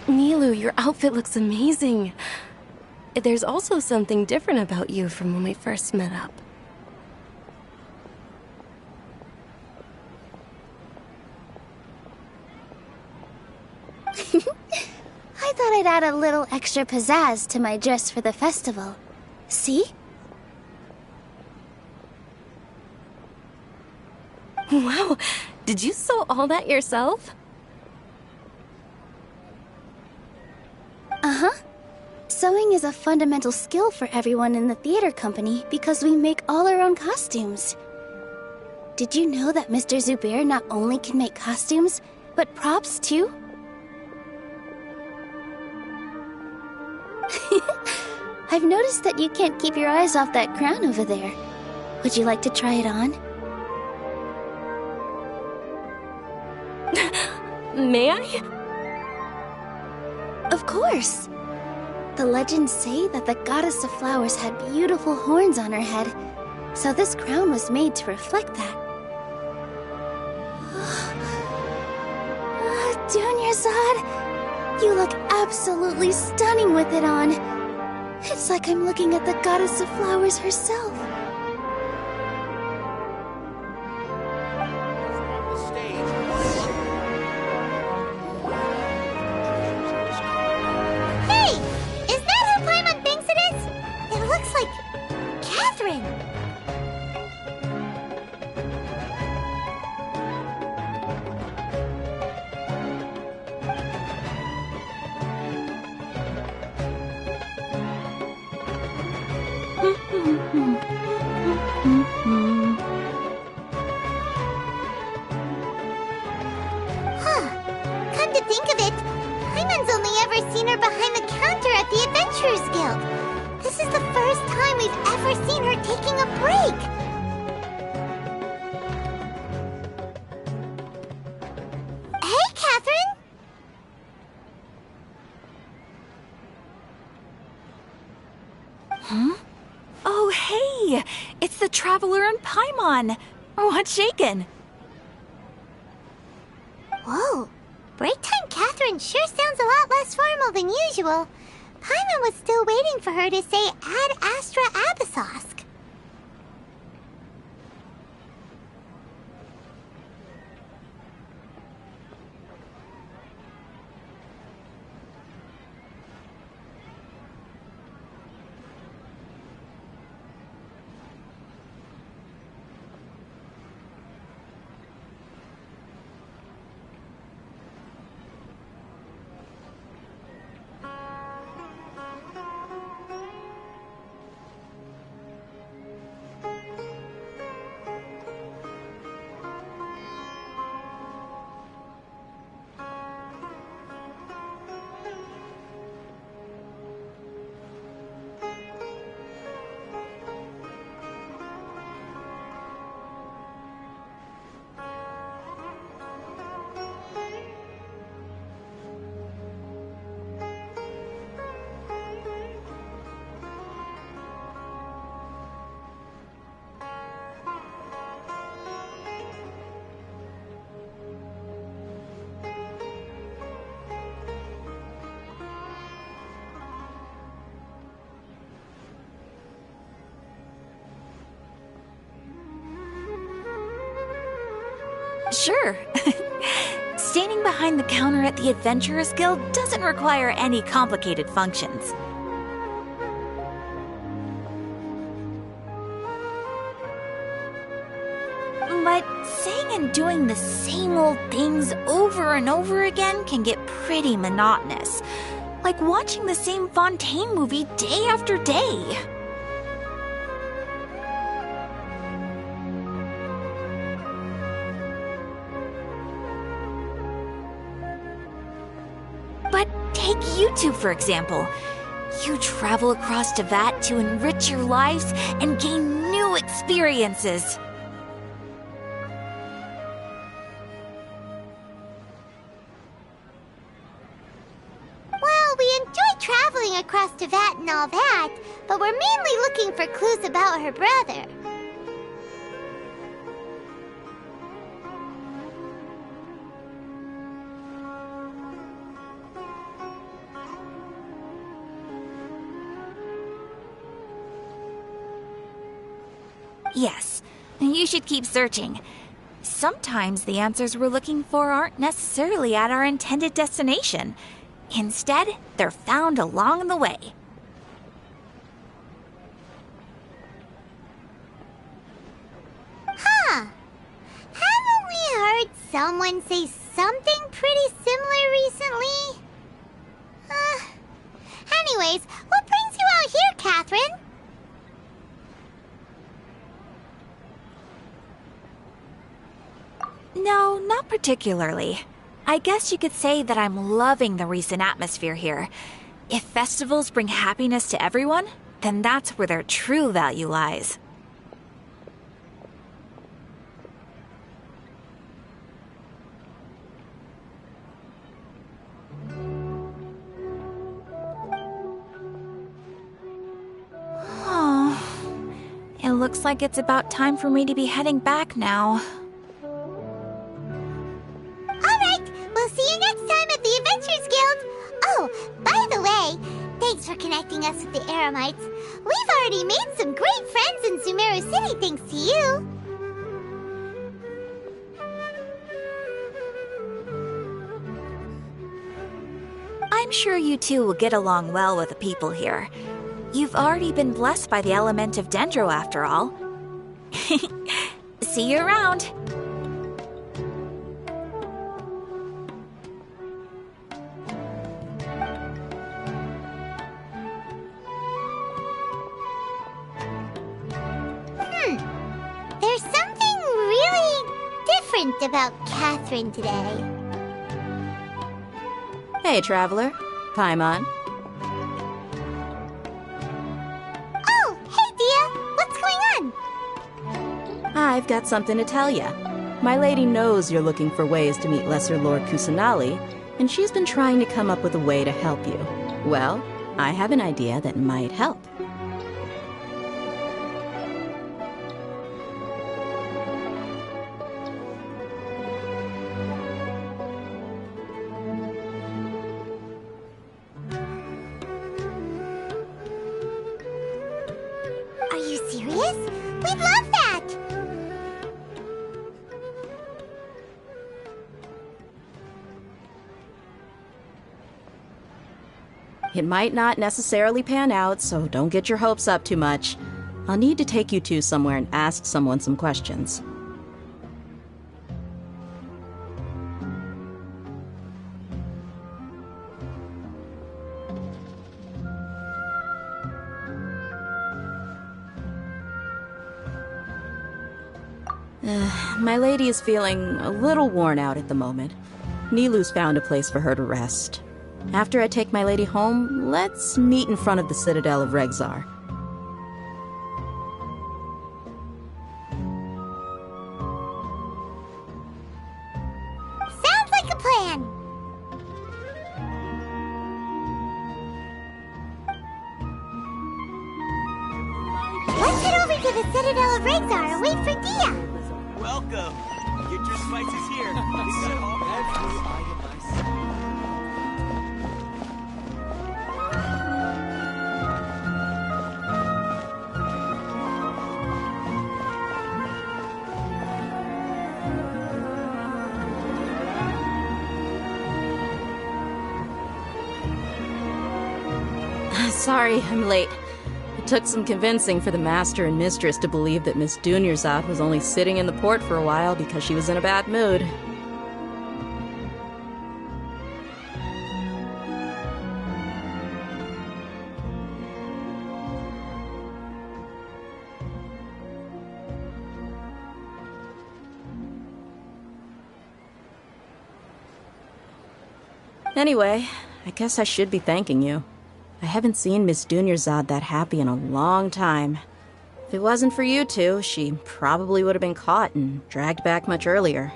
Nilu, your outfit looks amazing. There's also something different about you from when we first met up. I thought I'd add a little extra pizzazz to my dress for the festival. See? Wow, did you sew all that yourself? Uh-huh. Sewing is a fundamental skill for everyone in the theater company because we make all our own costumes. Did you know that Mr. Zubair not only can make costumes, but props too? I've noticed that you can't keep your eyes off that crown over there. Would you like to try it on? May I? Of course! The legends say that the goddess of flowers had beautiful horns on her head, so this crown was made to reflect that. Dunyarzad, you look absolutely stunning with it on. It's like I'm looking at the goddess of flowers herself. What's shaken? Whoa. Break time Catherine sure sounds a lot less formal than usual. Paimon was still waiting for her to say Ad Astra Abyssosque. Sure. Standing behind the counter at the Adventurers Guild doesn't require any complicated functions. But saying and doing the same old things over and over again can get pretty monotonous. Like watching the same Fontaine movie day after day. But take you two, for example. You travel across Tevat to enrich your lives and gain new experiences. Well, we enjoy traveling across Tevat and all that, but we're mainly looking for clues about her brother. Yes, you should keep searching. Sometimes the answers we're looking for aren't necessarily at our intended destination. Instead, they're found along the way. Huh. Haven't we heard someone say something pretty similar recently? Anyways, what brings you out here, Catherine? No, not particularly. I guess you could say that I'm loving the recent atmosphere here. If festivals bring happiness to everyone, then that's where their true value lies. Oh, it looks like it's about time for me to be heading back now. We'll see you next time at the Adventurers Guild. Oh, by the way, thanks for connecting us with the Eremites. We've already made some great friends in Sumeru City thanks to you. I'm sure you two will get along well with the people here. You've already been blessed by the element of Dendro after all. See you around. There's something really different about Catherine today. Hey, Traveler. Paimon. Oh, hey, Dia. What's going on? I've got something to tell ya. My lady knows you're looking for ways to meet Lesser Lord Kusanali, and she's been trying to come up with a way to help you. Well, I have an idea that might help. Are you serious? We'd love that! It might not necessarily pan out, so don't get your hopes up too much. I'll need to take you two somewhere and ask someone some questions. My lady is feeling a little worn out at the moment. Nilu's found a place for her to rest. After I take my lady home, let's meet in front of the Citadel of Regzar. Sounds like a plan! Let's head over to the Citadel of Regzar and wait for Dia! Welcome! Get your spices here. We've got all every item I see. Sorry, I'm late. It took some convincing for the master and mistress to believe that Miss Dunyarzad was only sitting in the port for a while because she was in a bad mood. Anyway, I guess I should be thanking you. I haven't seen Miss Dunyarzad that happy in a long time. If it wasn't for you two, she probably would have been caught and dragged back much earlier.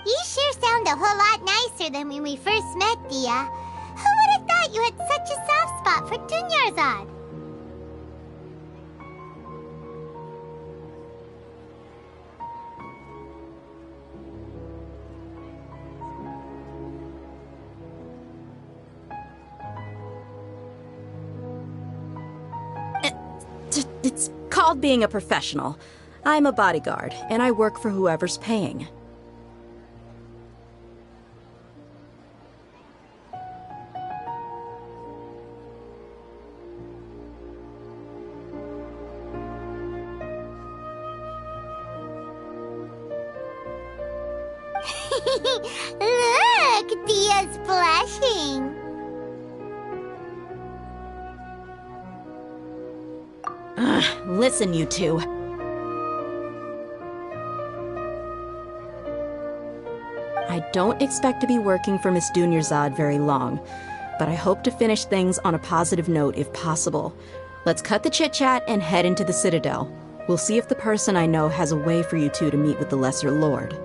You sure sound a whole lot nicer than when we first met, Dia. Who would have thought you had such a soft spot for Dunyarzad? It's called being a professional. I'm a bodyguard, and I work for whoever's paying. Look, Dia's blushing. Listen, you two. I don't expect to be working for Miss Dunyarzad very long, but I hope to finish things on a positive note if possible. Let's cut the chit-chat and head into the Citadel. We'll see if the person I know has a way for you two to meet with the Lesser Lord.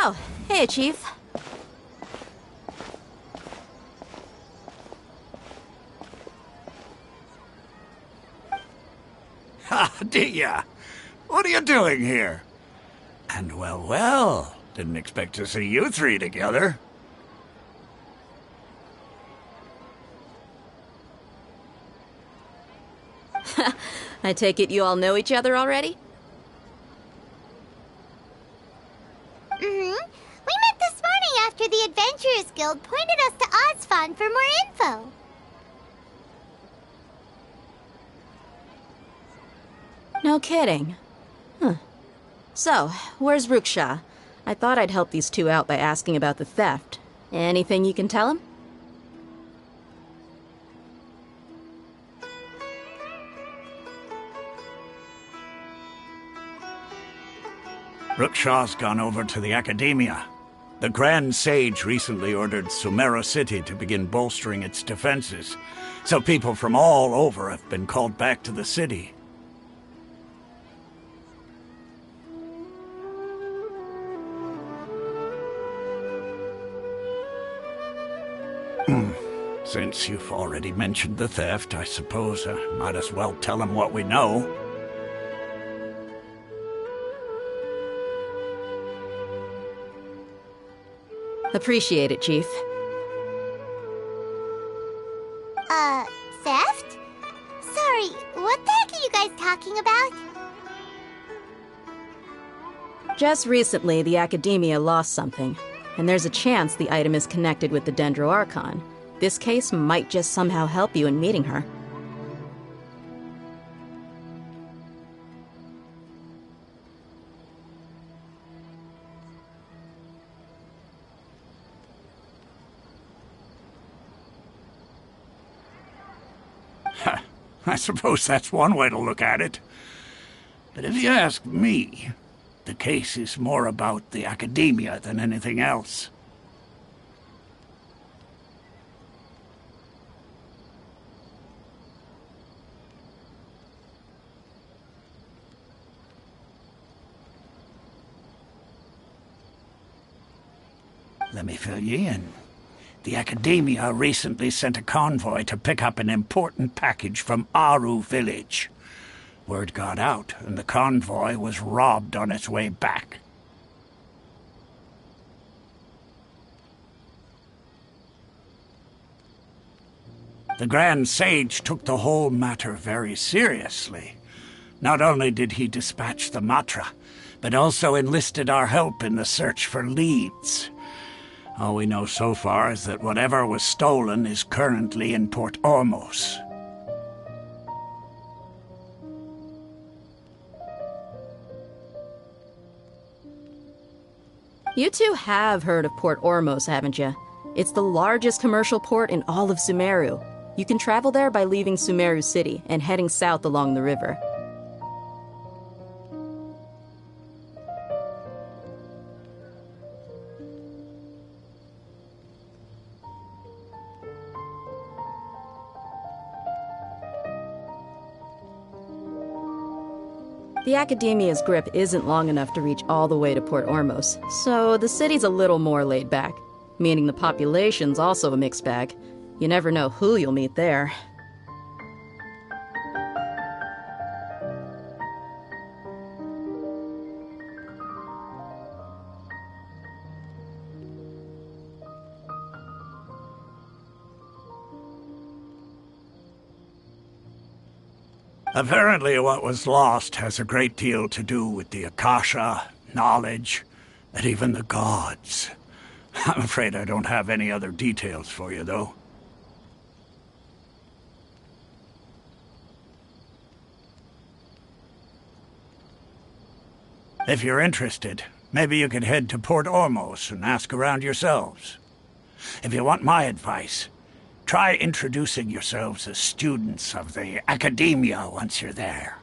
Oh, hey, Chief. Ha, Dia! What are you doing here? And well, didn't expect to see you three together. I take it you all know each other already? We met this morning after the Adventurers Guild pointed us to Ozfon for more info. No kidding. Huh. So, where's Ruksha? I thought I'd help these two out by asking about the theft. Anything you can tell him? Ruksha's gone over to the Academia. The Grand Sage recently ordered Sumeru City to begin bolstering its defenses, so people from all over have been called back to the city. Since you've already mentioned the theft, I suppose I might as well tell him what we know. Appreciate it, Chief. Theft? Sorry, what the heck are you guys talking about? Just recently, the Academia lost something, and there's a chance the item is connected with the Dendro Archon. This case might just somehow help you in meeting her. I suppose that's one way to look at it. But if you ask me, the case is more about the Academia than anything else. let me fill you in. The Academia recently sent a convoy to pick up an important package from Aru village. Word got out, and the convoy was robbed on its way back. The Grand Sage took the whole matter very seriously. Not only did he dispatch the Matra, but also enlisted our help in the search for leads. All we know so far is that whatever was stolen is currently in Port Ormos. You two have heard of Port Ormos, haven't you? It's the largest commercial port in all of Sumeru. You can travel there by leaving Sumeru City and heading south along the river. The Academia's grip isn't long enough to reach all the way to Port Ormos, so the city's a little more laid back, meaning the population's also a mixed bag. You never know who you'll meet there. Apparently what was lost has a great deal to do with the Akasha, knowledge, and even the gods. I'm afraid I don't have any other details for you, though. If you're interested, maybe you could head to Port Ormos and ask around yourselves. If you want my advice, try introducing yourselves as students of the Academia once you're there.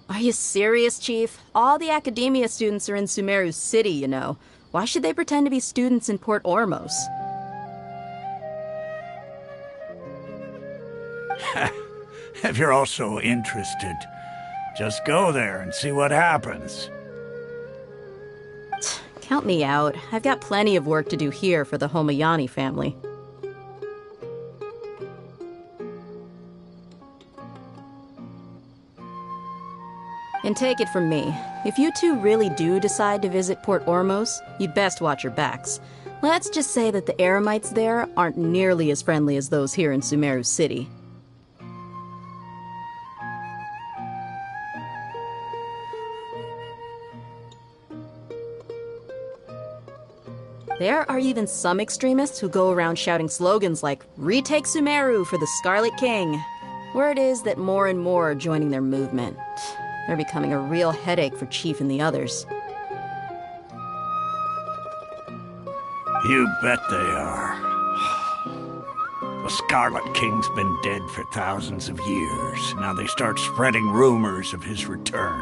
Are you serious, Chief? All the Academia students are in Sumeru City, you know. Why should they pretend to be students in Port Ormos? If you're all so interested, just go there and see what happens. Count me out. I've got plenty of work to do here for the Homayani family. And take it from me, if you two really do decide to visit Port Ormos, you'd best watch your backs. Let's just say that the Eremites there aren't nearly as friendly as those here in Sumeru City. There are even some extremists who go around shouting slogans like, "Retake Sumeru for the Scarlet King." Word is that more and more are joining their movement. They're becoming a real headache for Chief and the others. You bet they are. The Scarlet King's been dead for thousands of years. Now they start spreading rumors of his return.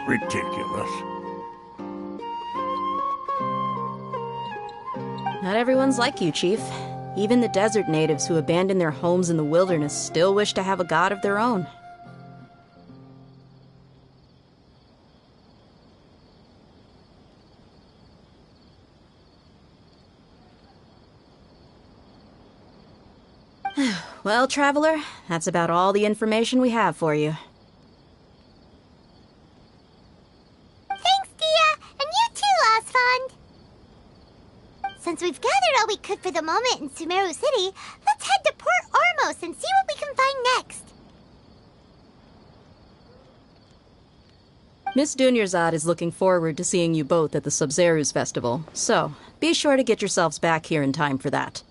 Ridiculous. Not everyone's like you, Chief. Even the desert natives who abandoned their homes in the wilderness still wish to have a god of their own. Well, Traveler, that's about all the information we have for you. Thanks, Dia! And you too, Osfond! Since we've gathered all we could for the moment in Sumeru City, let's head to Port Ormos and see what we can find next. Miss Dunyarzad is looking forward to seeing you both at the Sub-Zerus Festival, so be sure to get yourselves back here in time for that.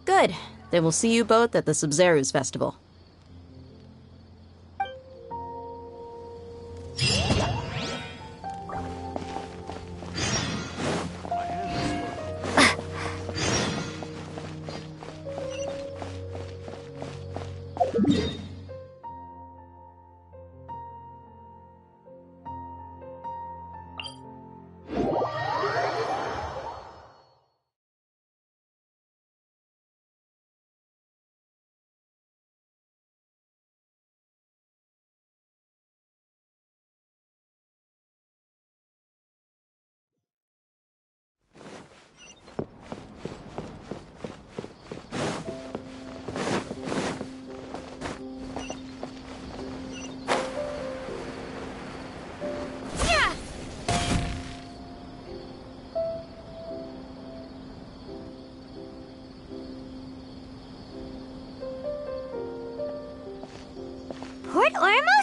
Good. Then we'll see you both at the Sub-Zerus Festival.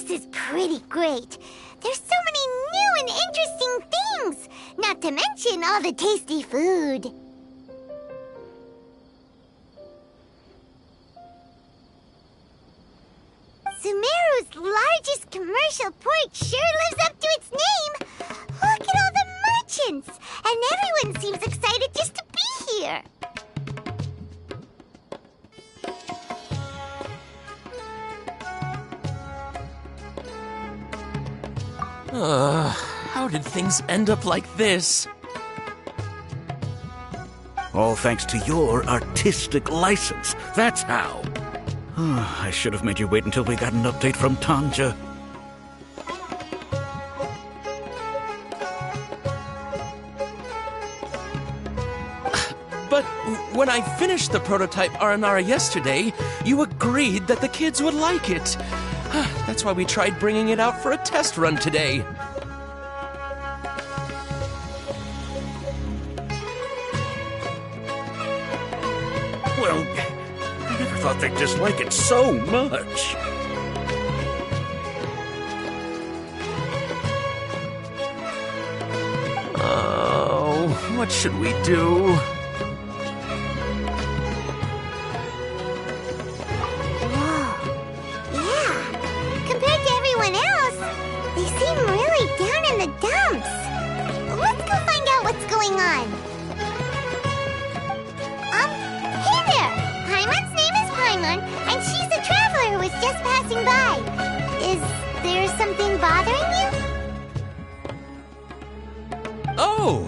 This is pretty great. There's so many new and interesting things, not to mention all the tasty food. Sumeru's largest commercial port sure lives up to its name. Look at all the merchants, and everyone seems excited just to be here. How did things end up like this? All thanks to your artistic license. That's how. I should have made you wait until we got an update from Tanja. But when I finished the prototype Aranara yesterday, you agreed that the kids would like it. That's why we tried bringing it out for a test run today. Well, I never thought they'd dislike it so much. Oh, what should we do?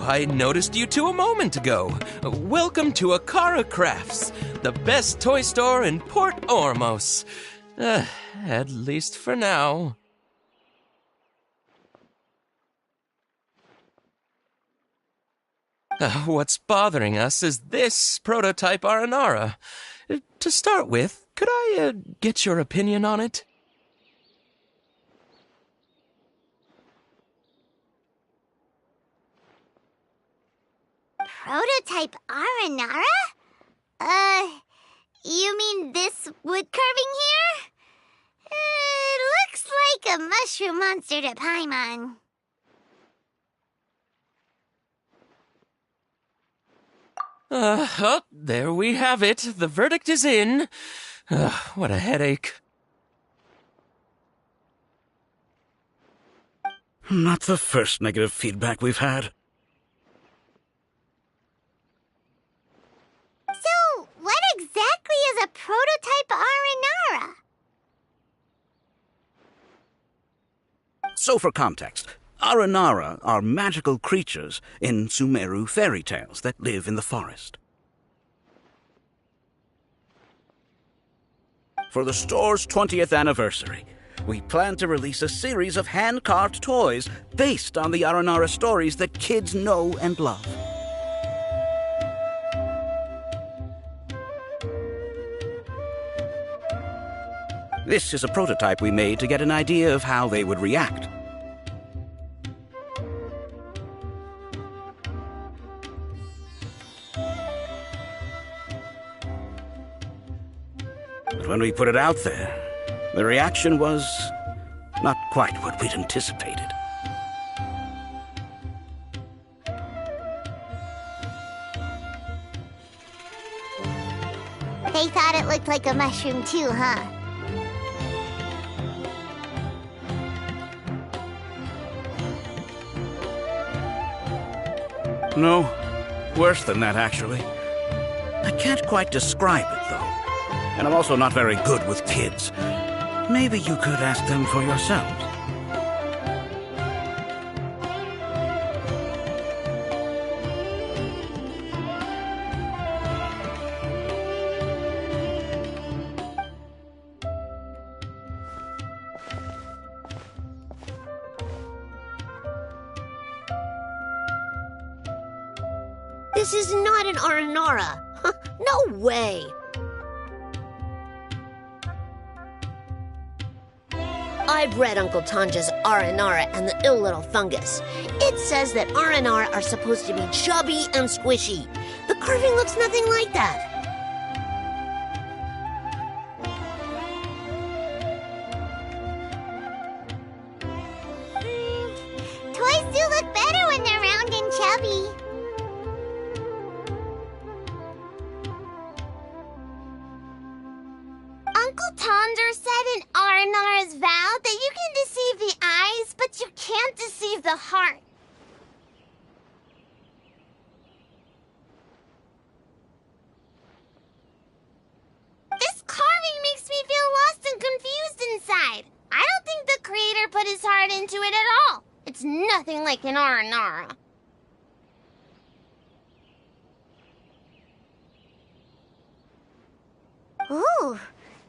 I noticed you two a moment ago. Welcome to Akara Crafts, the best toy store in Port Ormos. At least for now. What's bothering us is this prototype Aranara. To start with, could I get your opinion on it? Prototype Aranara? You mean this wood carving here? It looks like a mushroom monster to Paimon. There we have it. The verdict is in. What a headache. Not the first negative feedback we've had. So, what exactly is a prototype Aranara? So for context, Aranara are magical creatures in Sumeru fairy tales that live in the forest. For the store's 20th anniversary, we plan to release a series of hand-carved toys based on the Aranara stories that kids know and love. This is a prototype we made to get an idea of how they would react. But when we put it out there, the reaction was not quite what we'd anticipated. They thought it looked like a mushroom too, huh? No, worse than that, actually. I can't quite describe it, though. And I'm also not very good with kids. Maybe you could ask them for yourselves. This is not an Aranara. No way. I've read Uncle Tanja's Aranara and the Ill Little Fungus. It says that Aranara are supposed to be chubby and squishy. The carving looks nothing like that. Tonder said in Aranara's vow that you can deceive the eyes, but you can't deceive the heart. This carving makes me feel lost and confused inside. I don't think the creator put his heart into it at all. It's nothing like an Aranara. Ooh,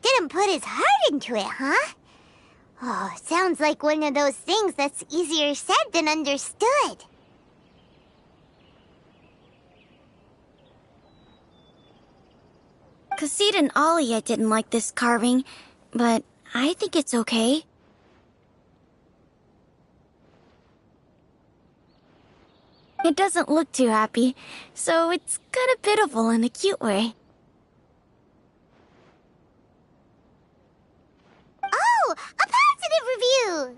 didn't put his heart into it, huh? Oh, sounds like one of those things that's easier said than understood. Kassid and Alia didn't like this carving, but I think it's okay. It doesn't look too happy, so it's kind of pitiful in a cute way. Oh, a positive review!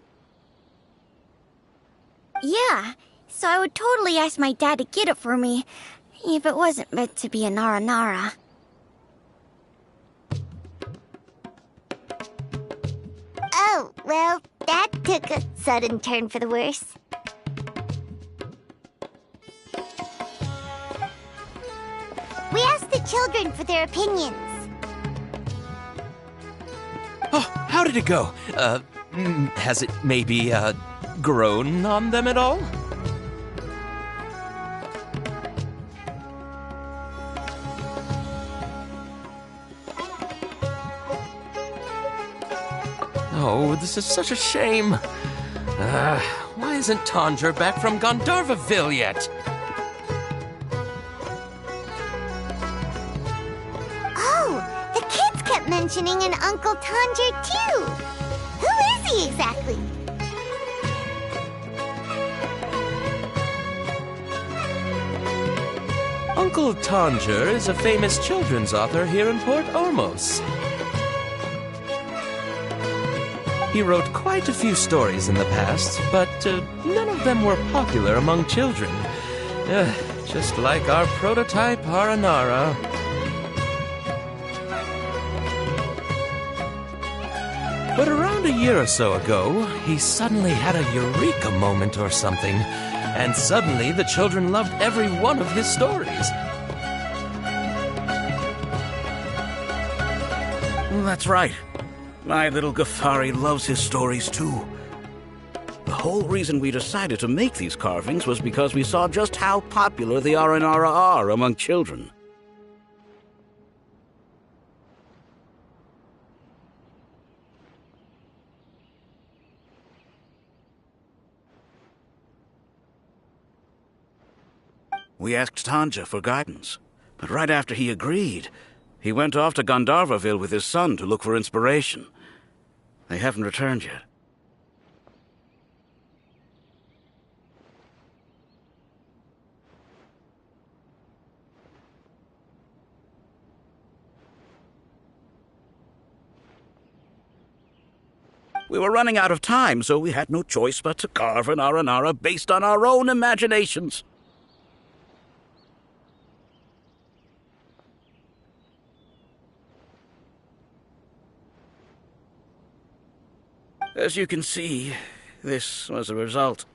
Yeah, so I would totally ask my dad to get it for me, if it wasn't meant to be an Aranara. Oh, well, that took a sudden turn for the worse. We asked the children for their opinions. Oh, how did it go? Has it maybe, grown on them at all? Oh, this is such a shame. Why isn't Tonder back from Gandharvaville yet? Oh, the kids kept mentioning an Uncle Tonder, too. Who is he exactly? Uncle Tonder is a famous children's author here in Port Ormos. He wrote quite a few stories in the past, but none of them were popular among children. Just like our prototype Aranara. But around a year or so ago, he suddenly had a eureka moment or something, and suddenly the children loved every one of his stories. That's right. My little Ghaffari loves his stories too. The whole reason we decided to make these carvings was because we saw just how popular the Aranara are among children. We asked Tanja for guidance, but right after he agreed, he went off to Gandharvaville with his son to look for inspiration. They haven't returned yet. We were running out of time, so we had no choice but to carve an Aranara based on our own imaginations. As you can see, this was the result.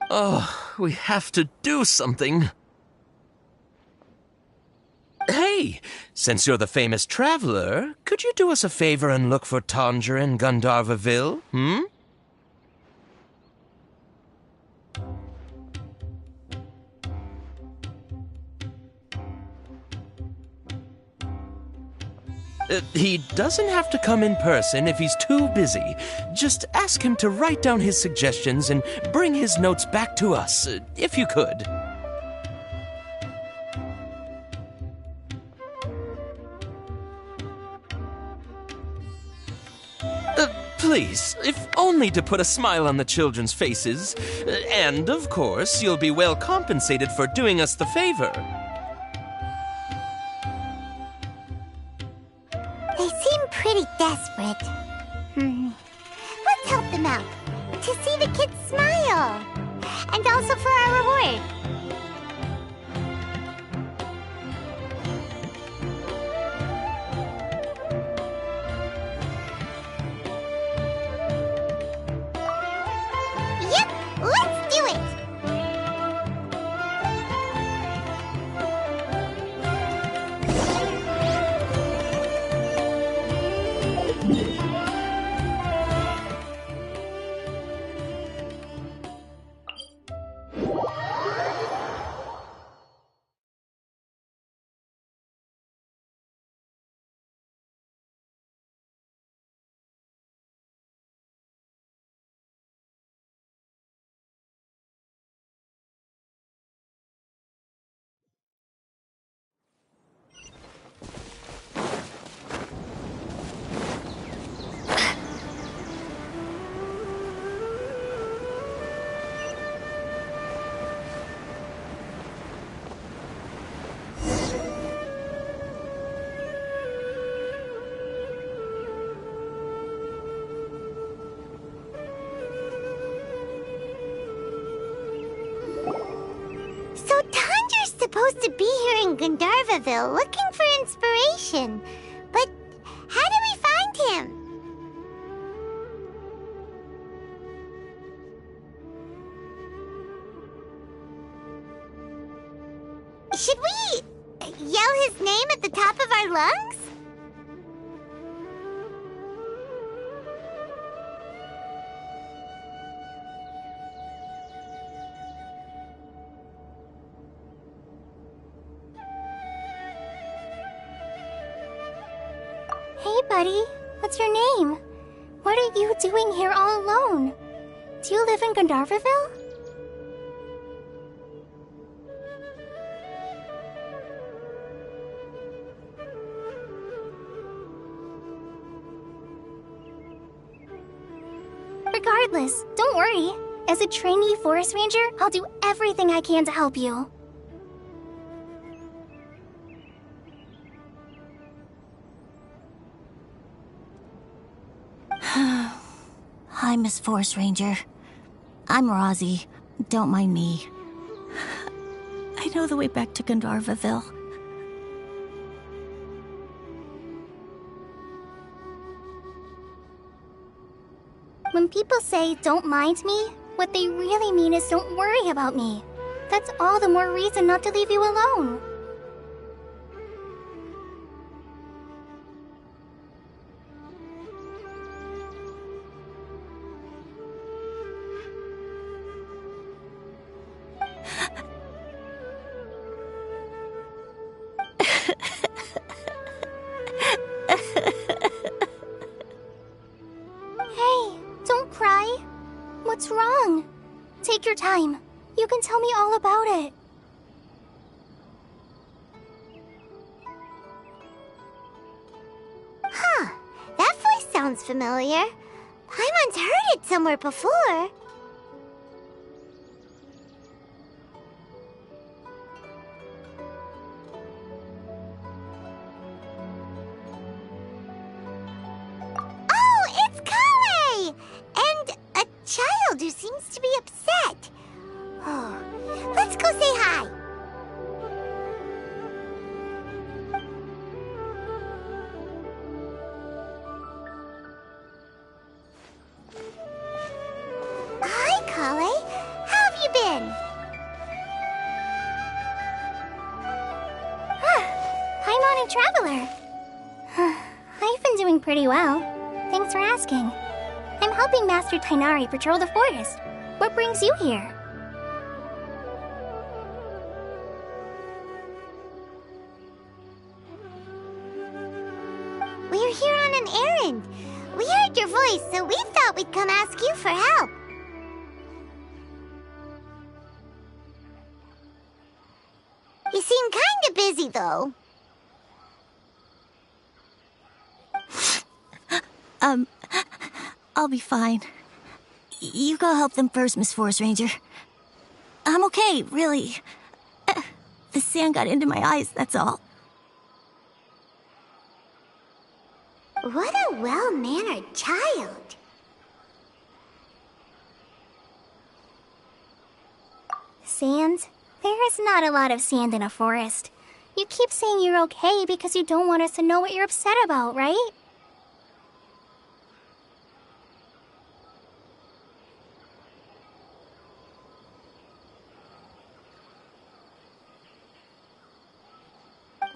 Oh, we have to do something. Hey, since you're the famous traveler, could you do us a favor and look for Tonder in Gandharvaville, He doesn't have to come in person if he's too busy. Just ask him to write down his suggestions and bring his notes back to us, if you could. Please, if only to put a smile on the children's faces. And, of course, you'll be well compensated for doing us the favor. They seem pretty desperate. Let's help them out. To see the kids smile. And also for our reward. supposed to be here in Gandharvaville looking for inspiration. But how do we find him? Should we yell his name at the top of our lungs? Hey, buddy. What's your name? What are you doing here all alone? Do you live in Gandharvaville? Regardless, don't worry. As a trainee forest ranger, I'll do everything I can to help you. Hi, Miss Forest Ranger. I'm Rozzy. Don't mind me. I know the way back to Gandharvaville. When people say, don't mind me, what they really mean is don't worry about me. That's all the more reason not to leave you alone. What's wrong? Take your time. You can tell me all about it. Huh. That voice sounds familiar. Paimon's heard it somewhere before. Oh, it's Kale! And a child who seems to be upset. Oh, let's go say hi. Hi, Kale. How have you been? Paimon and Traveler. I've been doing pretty well. Thanks for asking. I'm helping Master Tighnari patrol the forest. What brings you here? We're here on an errand. We heard your voice, so we thought we'd come ask you for help. You seem kinda busy, though. I'll be fine. You go help them first, Miss Forest Ranger. I'm okay, really. The sand got into my eyes, that's all. What a well-mannered child. Sand? There is not a lot of sand in a forest. You keep saying you're okay because you don't want us to know what you're upset about, right?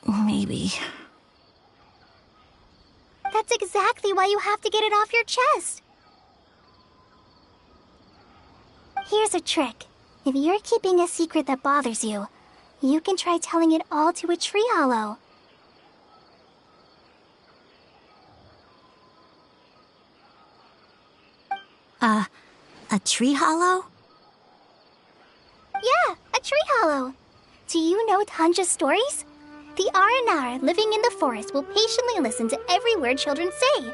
Maybe. That's exactly why you have to get it off your chest. Here's a trick. If you're keeping a secret that bothers you, you can try telling it all to a tree hollow. A tree hollow? Yeah, a tree hollow. Do you know Tanja's stories? The Aranar living in the forest will patiently listen to every word children say.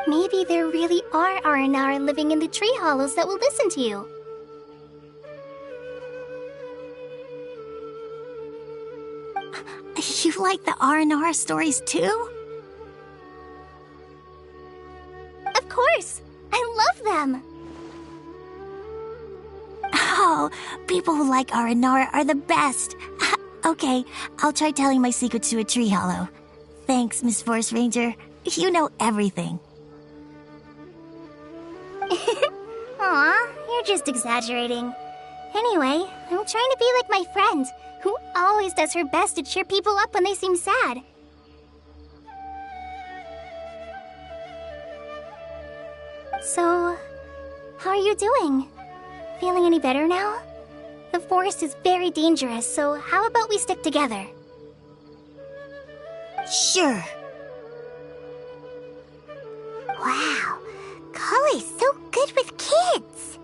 Maybe there really are Aranar living in the tree hollows that will listen to you. You like the R&R stories too? Of course! I love them. Oh, people who like Aranara are the best. Okay, I'll try telling my secrets to a tree hollow. Thanks, Miss Forest Ranger. You know everything. Aw, you're just exaggerating. Anyway, I'm trying to be like my friend, who always does her best to cheer people up when they seem sad. So, how are you doing? Feeling any better now? The forest is very dangerous, so how about we stick together? Sure. Wow, Cully's so good with kids.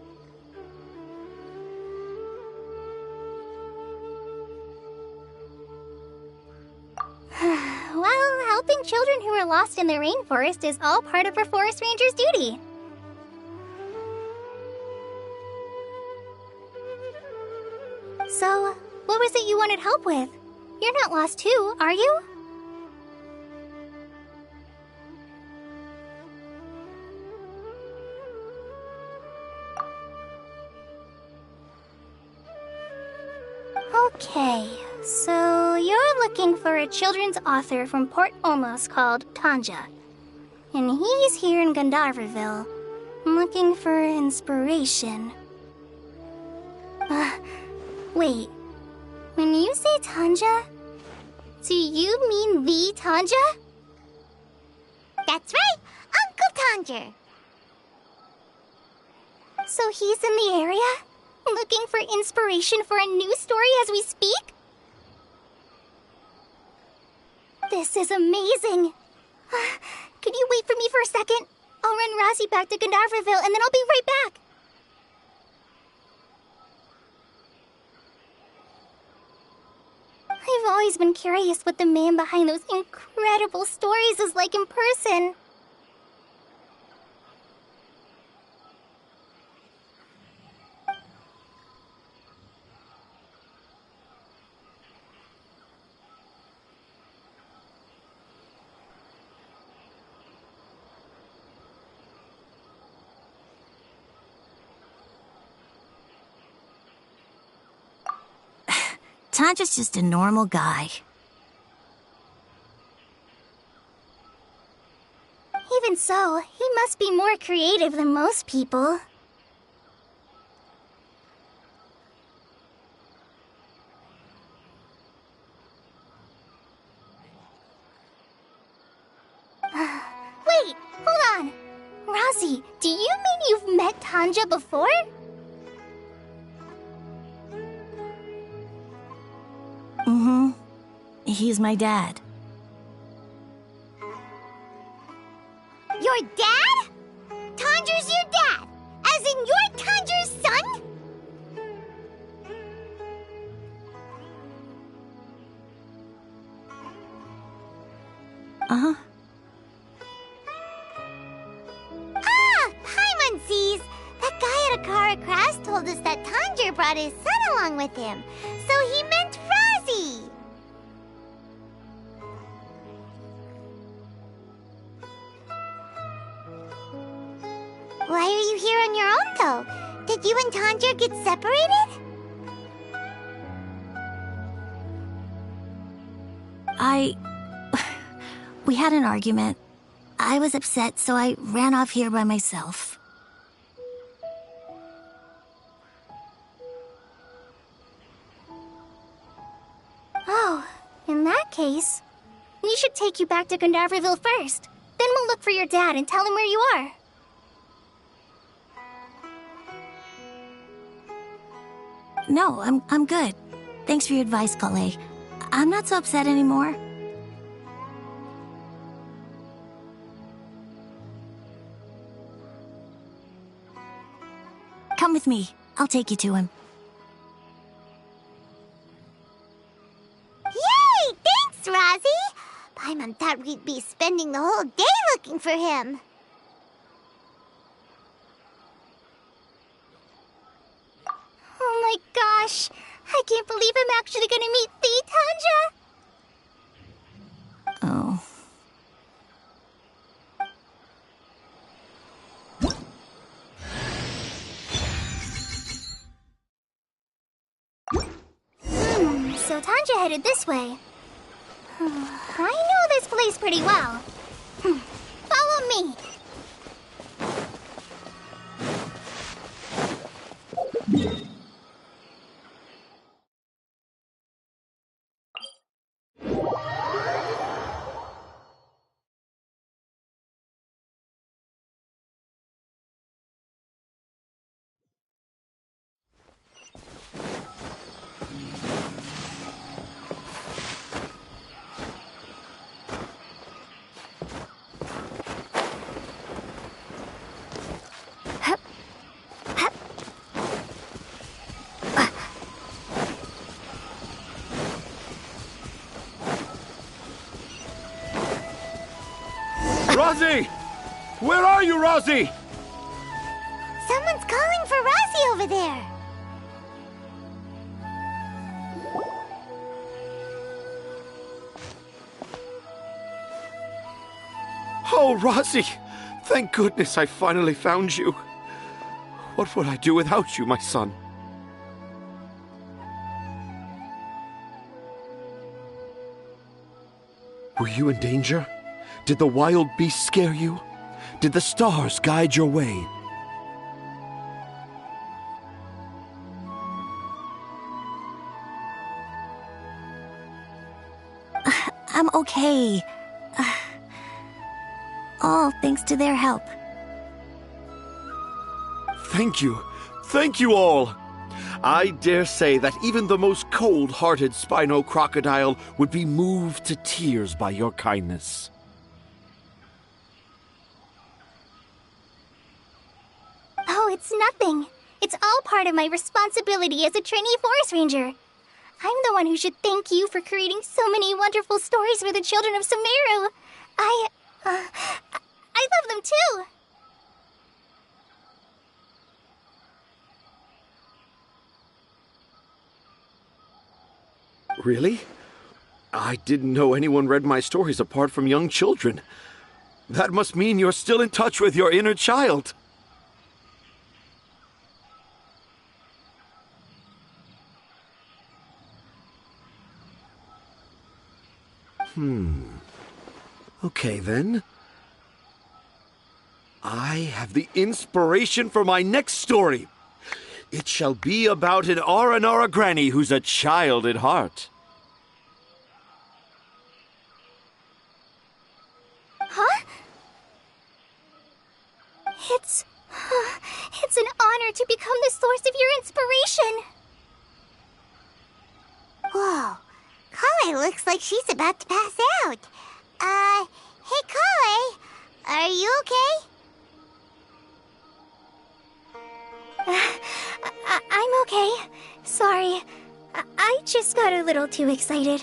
Well, helping children who are lost in the rainforest is all part of our forest ranger's duty. So, what was it you wanted help with? You're not lost too, are you? Okay, so you're looking for a children's author from Port Olmos called Tanja. And he's here in Gandharvaville, looking for inspiration. Wait. When you say Tanja, do you mean the Tanja? That's right, Uncle Tanja. So he's in the area, looking for inspiration for a new story as we speak? This is amazing. Could you wait for me for a second? I'll run Razzie back to Gandharvaville and then I'll be right back. I've always been curious what the man behind those incredible stories is like in person. Tanja's just a normal guy. Even so, he must be more creative than most people. Wait, hold on. Razzie, do you mean you've met Tanja before? Mm-hmm. He's my dad. Your dad? Tanja's your dad? As in you're Tanja's son? Uh-huh. Ah, Paimonsees! That guy at Akara Crash told us that Tanja brought his son along with him. So he meant Razzie! Why are you here on your own, though? Did you and Tanja get separated? We had an argument. I was upset, so I ran off here by myself. Oh, in that case, we should take you back to Gandharvaville first. Then we'll look for your dad and tell him where you are. No, I'm good. Thanks for your advice, Kale. I'm not so upset anymore. Come with me. I'll take you to him. Yay! Thanks, Razzie! Paimon thought we'd be spending the whole day looking for him. Oh my gosh! I can't believe I'm actually gonna meet the Tanja! Oh. so Tanja headed this way. I know this place pretty well. Follow me. Rosie! Where are you, Rosie? Someone's calling for Rosie over there. Oh, Rosie! Thank goodness I finally found you. What would I do without you, my son? Were you in danger? Did the wild beasts scare you? Did the stars guide your way? I'm okay. All thanks to their help. Thank you. Thank you all. I dare say that even the most cold-hearted Spino crocodile would be moved to tears by your kindness. Oh, it's nothing. It's all part of my responsibility as a trainee forest ranger. I'm the one who should thank you for creating so many wonderful stories for the children of Sumeru. I love them too. Really? I didn't know anyone read my stories apart from young children. That must mean you're still in touch with your inner child. Okay, then. I have the inspiration for my next story. It shall be about an Aranara granny who's a child at heart. Huh? It's an honor to become the source of your inspiration. Whoa. Kale looks like she's about to pass out. Hey Kale, are you okay? I'm okay. Sorry. I just got a little too excited.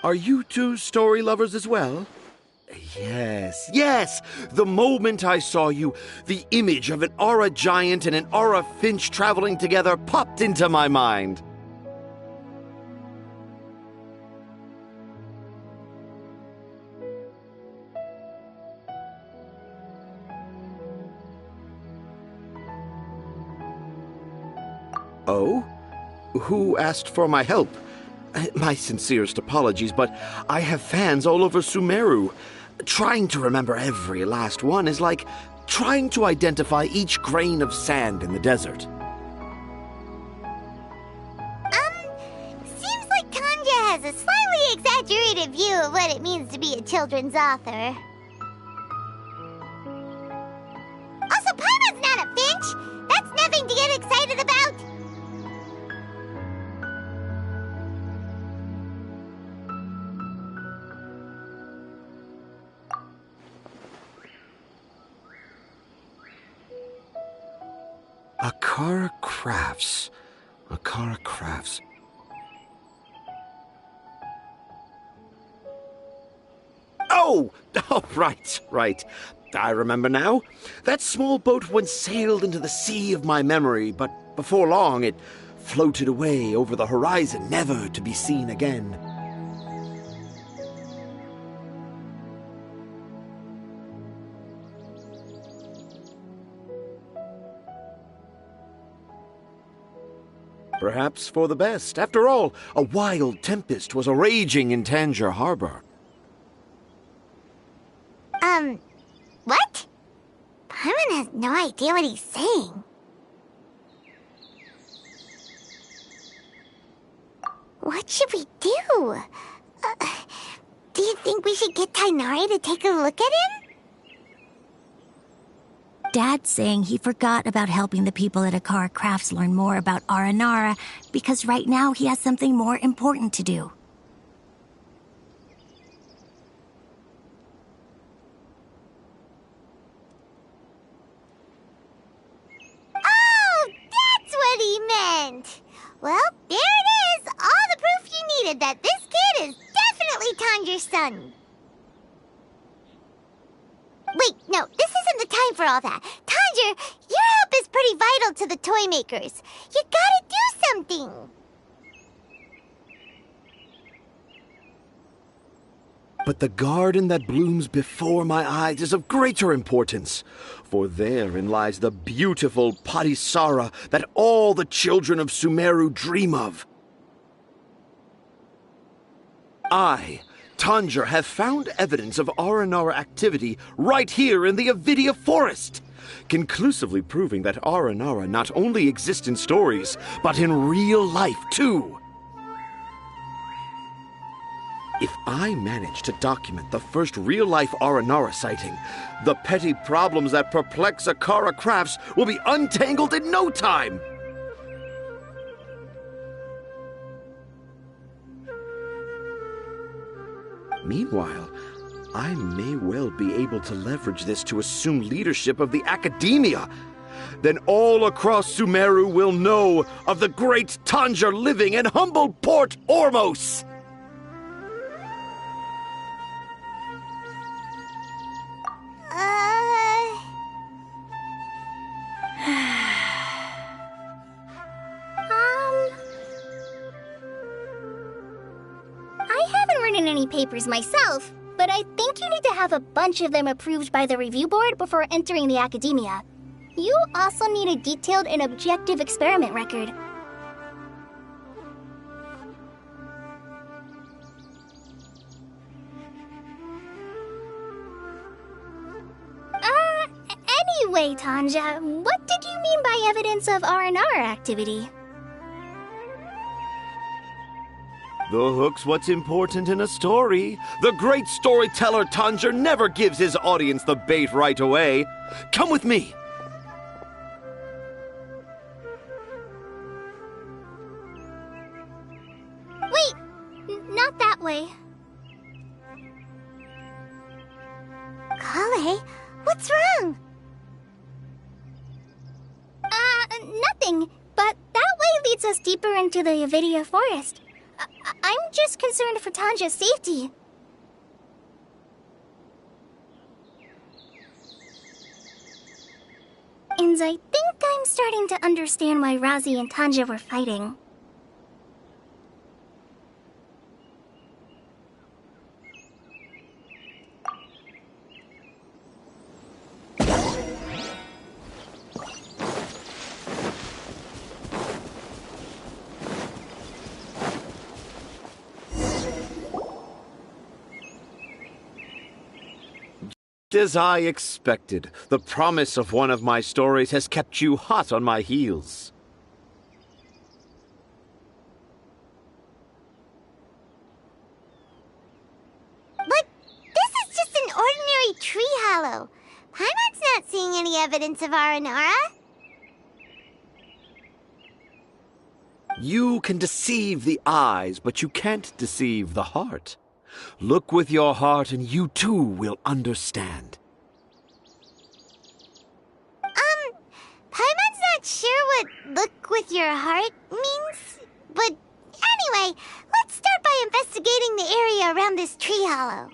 Are you two story lovers as well? Yes. The moment I saw you, the image of an aura giant and an aura finch traveling together popped into my mind. Oh? Who asked for my help? My sincerest apologies, but I have fans all over Sumeru. Trying to remember every last one is like trying to identify each grain of sand in the desert. Seems like Tanja has a slightly exaggerated view of what it means to be a children's author. Also, Paimon's not a finch! That's nothing to get excited about! Akara Crafts. Oh, right. I remember now. That small boat once sailed into the sea of my memory, but before long it floated away over the horizon, never to be seen again. Perhaps for the best. After all, a wild tempest was raging in Tangier Harbor. What? Paimon has no idea what he's saying. What should we do? Do you think we should get Tighnari to take a look at him? Dad's saying he forgot about helping the people at Akara Crafts learn more about Aranara because right now he has something more important to do. Oh, that's what he meant! Well, there it is! All the proof you needed that this kid is definitely Tangier's son! Wait, no, this isn't the time for all that. Tangier, your help is pretty vital to the toy makers. You gotta do something! But the garden that blooms before my eyes is of greater importance, for therein lies the beautiful Padisara that all the children of Sumeru dream of. I, Tangier, have found evidence of Aranara activity right here in the Avidia Forest, conclusively proving that Aranara not only exists in stories, but in real life too. If I manage to document the first real-life Aranara sighting, the petty problems that perplex Akara Crafts will be untangled in no time! Meanwhile, I may well be able to leverage this to assume leadership of the Academia. Then all across Sumeru will know of the great Tangier living in humble Port Ormos! I haven't written any papers myself, but I think you need to have a bunch of them approved by the review board before entering the academia. You also need a detailed and objective experiment record. Anyway, Tanja, what did you mean by evidence of R&R activity? The hook's what's important in a story. The great storyteller Tangier never gives his audience the bait right away. Come with me. Wait, not that way. Kale, what's wrong? Nothing, but that way leads us deeper into the Avidia Forest. I'm just concerned for Tanja's safety. And I think I'm starting to understand why Razi and Tanja were fighting. As I expected, the promise of one of my stories has kept you hot on my heels. But this is just an ordinary tree hollow. Paimon's not seeing any evidence of Aranara. You can deceive the eyes, but you can't deceive the heart. Look with your heart and you too will understand. Paimon's not sure what look with your heart means. But anyway, let's start by investigating the area around this tree hollow.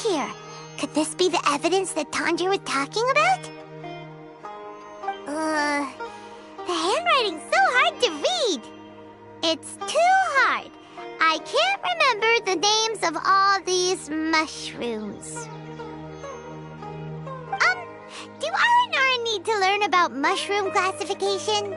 Here. Could this be the evidence that Tangier was talking about? The handwriting's so hard to read. It's too hard. I can't remember the names of all these mushrooms. Do Aranara need to learn about mushroom classification?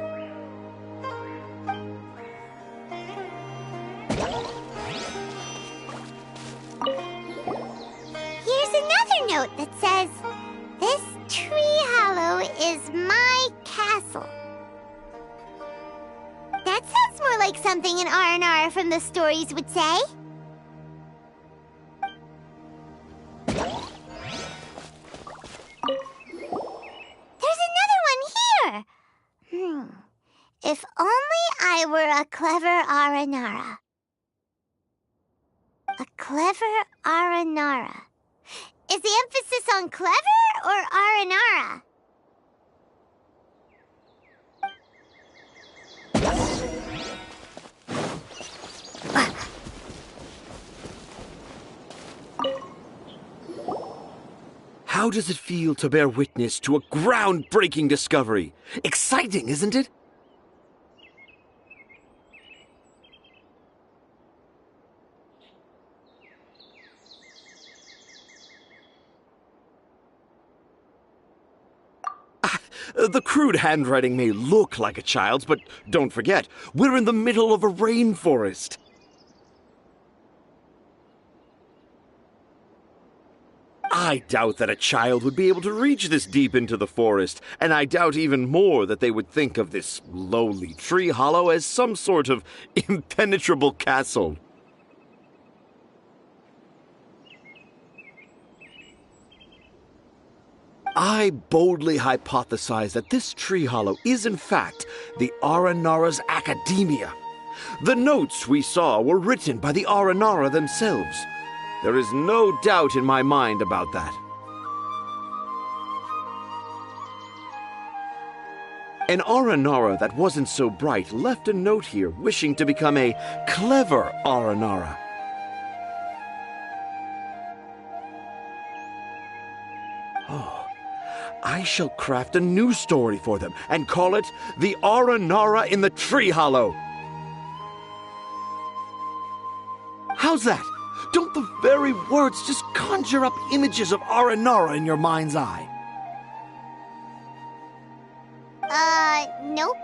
Here's another note that says, "This tree hollow is my castle." That sounds more like something an Aranara from the stories would say. There's another one here! If only I were a clever Aranara. A clever Aranara. Is the emphasis on clever or Aranara? How does it feel to bear witness to a groundbreaking discovery? Exciting, isn't it? The crude handwriting may look like a child's, but don't forget, we're in the middle of a rainforest. I doubt that a child would be able to reach this deep into the forest, and I doubt even more that they would think of this lowly tree hollow as some sort of impenetrable castle. I boldly hypothesize that this tree hollow is in fact the Aranara's academia. The notes we saw were written by the Aranara themselves. There is no doubt in my mind about that. An Aranara that wasn't so bright left a note here wishing to become a clever Aranara. Oh, I shall craft a new story for them and call it The Aranara in the Tree Hollow. How's that? Don't the very words just conjure up images of Aranara in your mind's eye? Nope.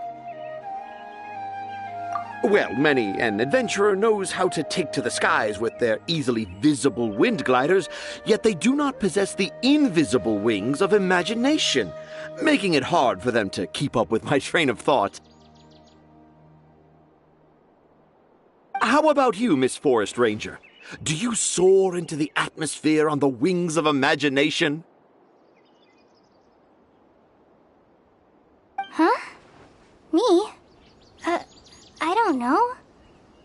Well, many an adventurer knows how to take to the skies with their easily visible wind gliders, yet they do not possess the invisible wings of imagination, making it hard for them to keep up with my train of thought. How about you, Miss Forest Ranger? Do you soar into the atmosphere on the wings of imagination? Huh? Me? I don't know.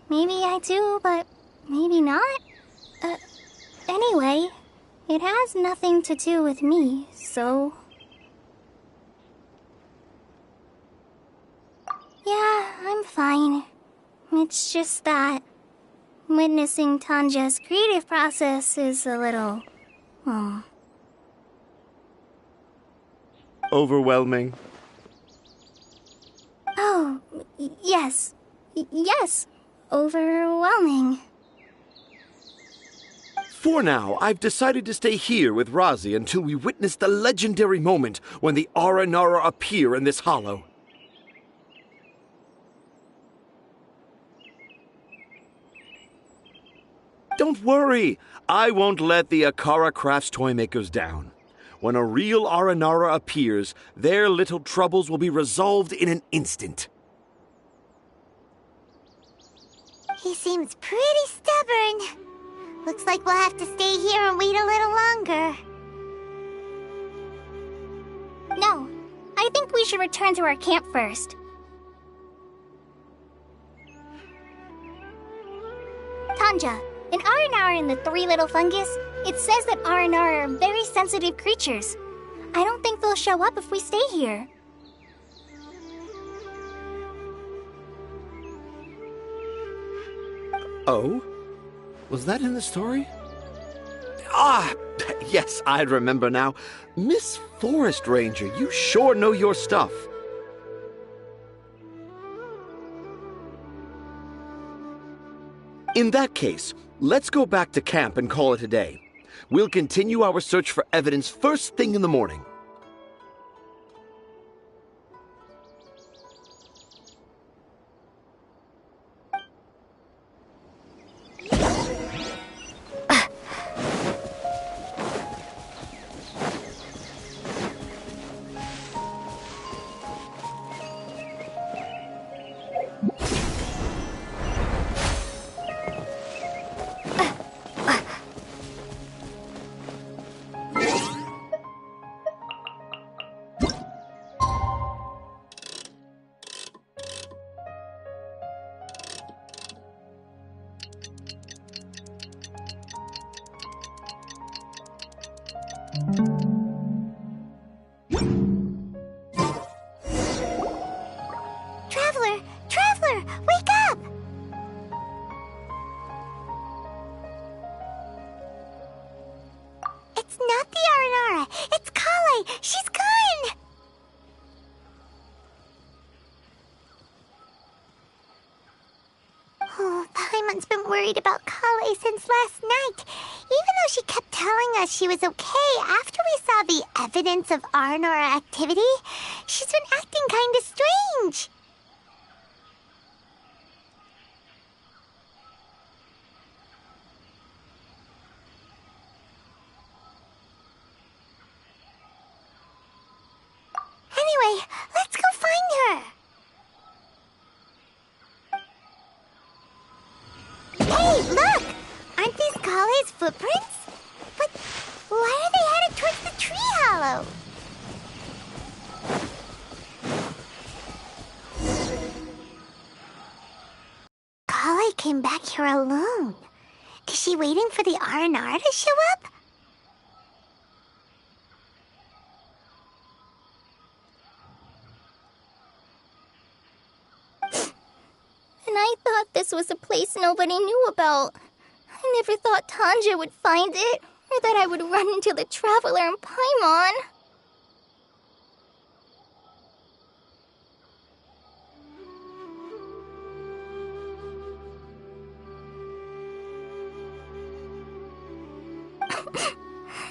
Maybe I do, but maybe not. Anyway, it has nothing to do with me, so... Yeah, I'm fine. It's just that witnessing Tanja's creative process is a little... Overwhelming. Oh, yes. Yes. Overwhelming. For now, I've decided to stay here with Razi until we witness the legendary moment when the Aranara appear in this hollow. Don't worry, I won't let the Akara Crafts toymakers down. When a real Aranara appears, their little troubles will be resolved in an instant. He seems pretty stubborn. Looks like we'll have to stay here and wait a little longer. No, I think we should return to our camp first. Tanja, in Aranara and the Three Little Fungus, it says that Aranara are very sensitive creatures. I don't think they'll show up if we stay here. Oh? Was that in the story? Ah, yes, I remember now. Miss Forest Ranger, you sure know your stuff. In that case, let's go back to camp and call it a day. We'll continue our search for evidence first thing in the morning. Traveler, wake up! It's not the Aranara, it's Kale! She's gone! Oh, Paimon's been worried about Kale since last night. Even though she kept telling us she was okay after we saw the evidence of Aranara activity, she's been acting kinda strange. Anyway, let's go find her. Hey, look! Aren't these Kale's footprints? But why are they headed towards the tree hollow? Kale came back here alone. Is she waiting for the Aranara to show up? And I thought this was a place nobody knew about. I never thought Tanja would find it, or that I would run into the Traveler and Paimon.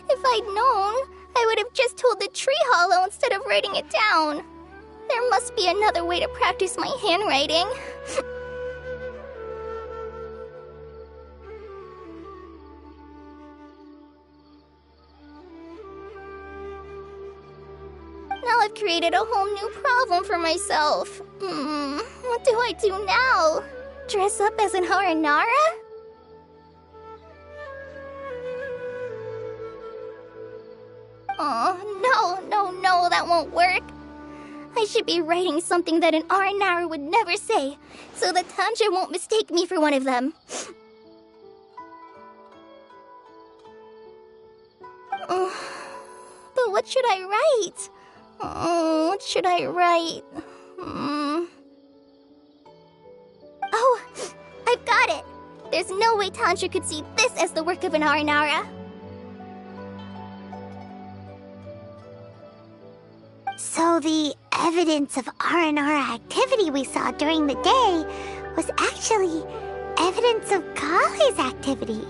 If I'd known, I would have just told the tree hollow instead of writing it down. There must be another way to practice my handwriting. Now I've created a whole new problem for myself. What do I do now? Dress up as an Aranara? Oh, no, that won't work. I should be writing something that an Aranara would never say, so that Tanja won't mistake me for one of them. But what should I write? What should I write? Oh, I've got it! There's no way Tanja could see this as the work of an Aranara. So the evidence of Aranara activity we saw during the day was actually evidence of Kale's activity.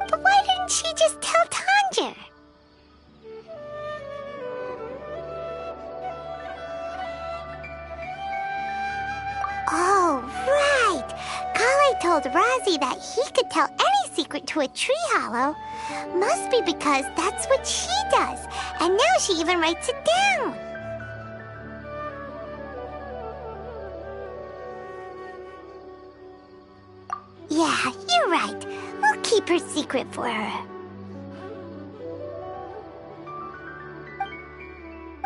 But why didn't she just tell Tanja? Oh, right! Kale told Razi that he could tell any secret to a tree hollow. Must be because that's what she does, and now she even writes it down. Yeah, you're right. We'll keep her secret for her.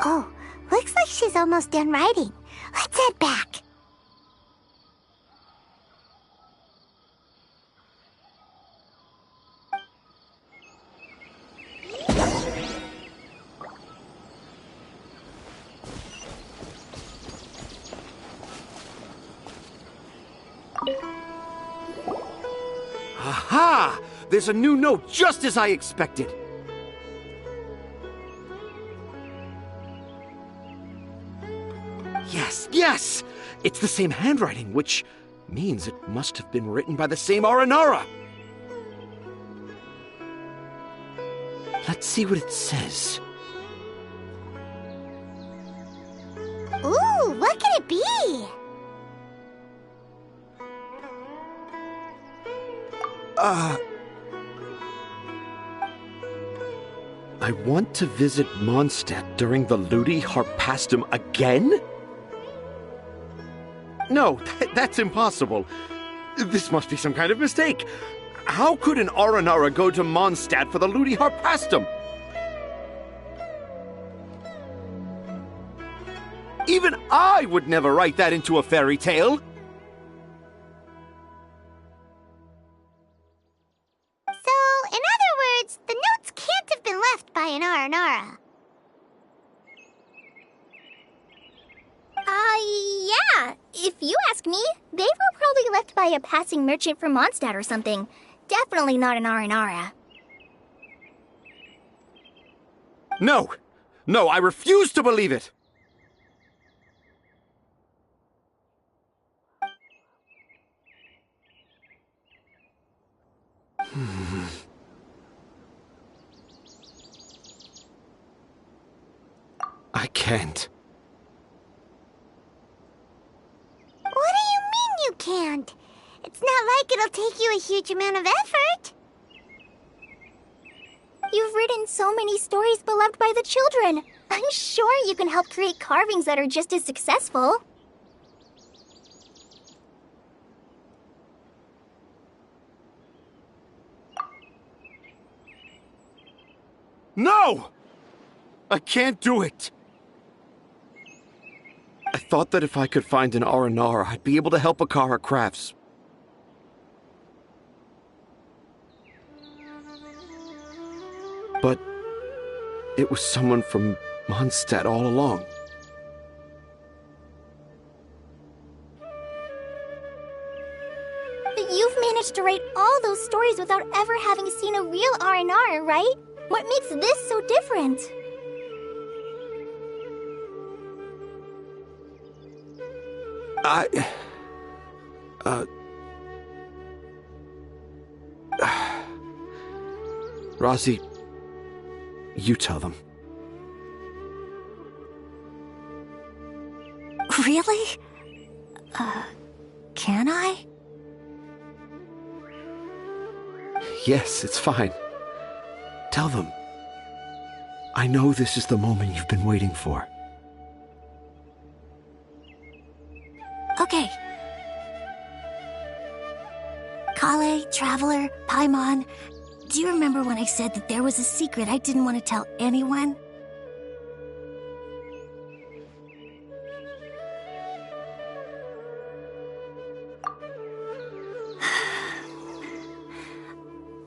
Oh, looks like she's almost done writing. Let's head back. Aha! There's a new note just as I expected. Yes! It's the same handwriting, which Means it must have been written by the same Aranara. Let's see what it says. Ooh, what could it be? I want to visit Mondstadt during the Ludi Harpastum again? No, that's impossible. This must be some kind of mistake. How could an Aranara go to Mondstadt for the Ludi Harpastum? Even I would never write that into a fairy tale. So, in other words, the notes can't have been left by an Aranara. Yeah. If you ask me, they were probably left by a passing merchant from Mondstadt or something. Definitely not an Aranara. No! No, I refuse to believe it! I can't. What do you mean you can't? It's not like it'll take you a huge amount of effort. You've written so many stories beloved by the children. I'm sure you can help create carvings that are just as successful. No! I can't do it. I thought that if I could find an Aranara, I'd be able to help Akara Crafts. But it was someone from Mondstadt all along. But you've managed to write all those stories without ever having seen a real Aranara, right? What makes this so different? Rosie, you tell them. Really? Can I? Yes, it's fine. Tell them. I know this is the moment you've been waiting for. Okay. Kale, Traveler, Paimon, do you remember when I said that there was a secret I didn't want to tell anyone?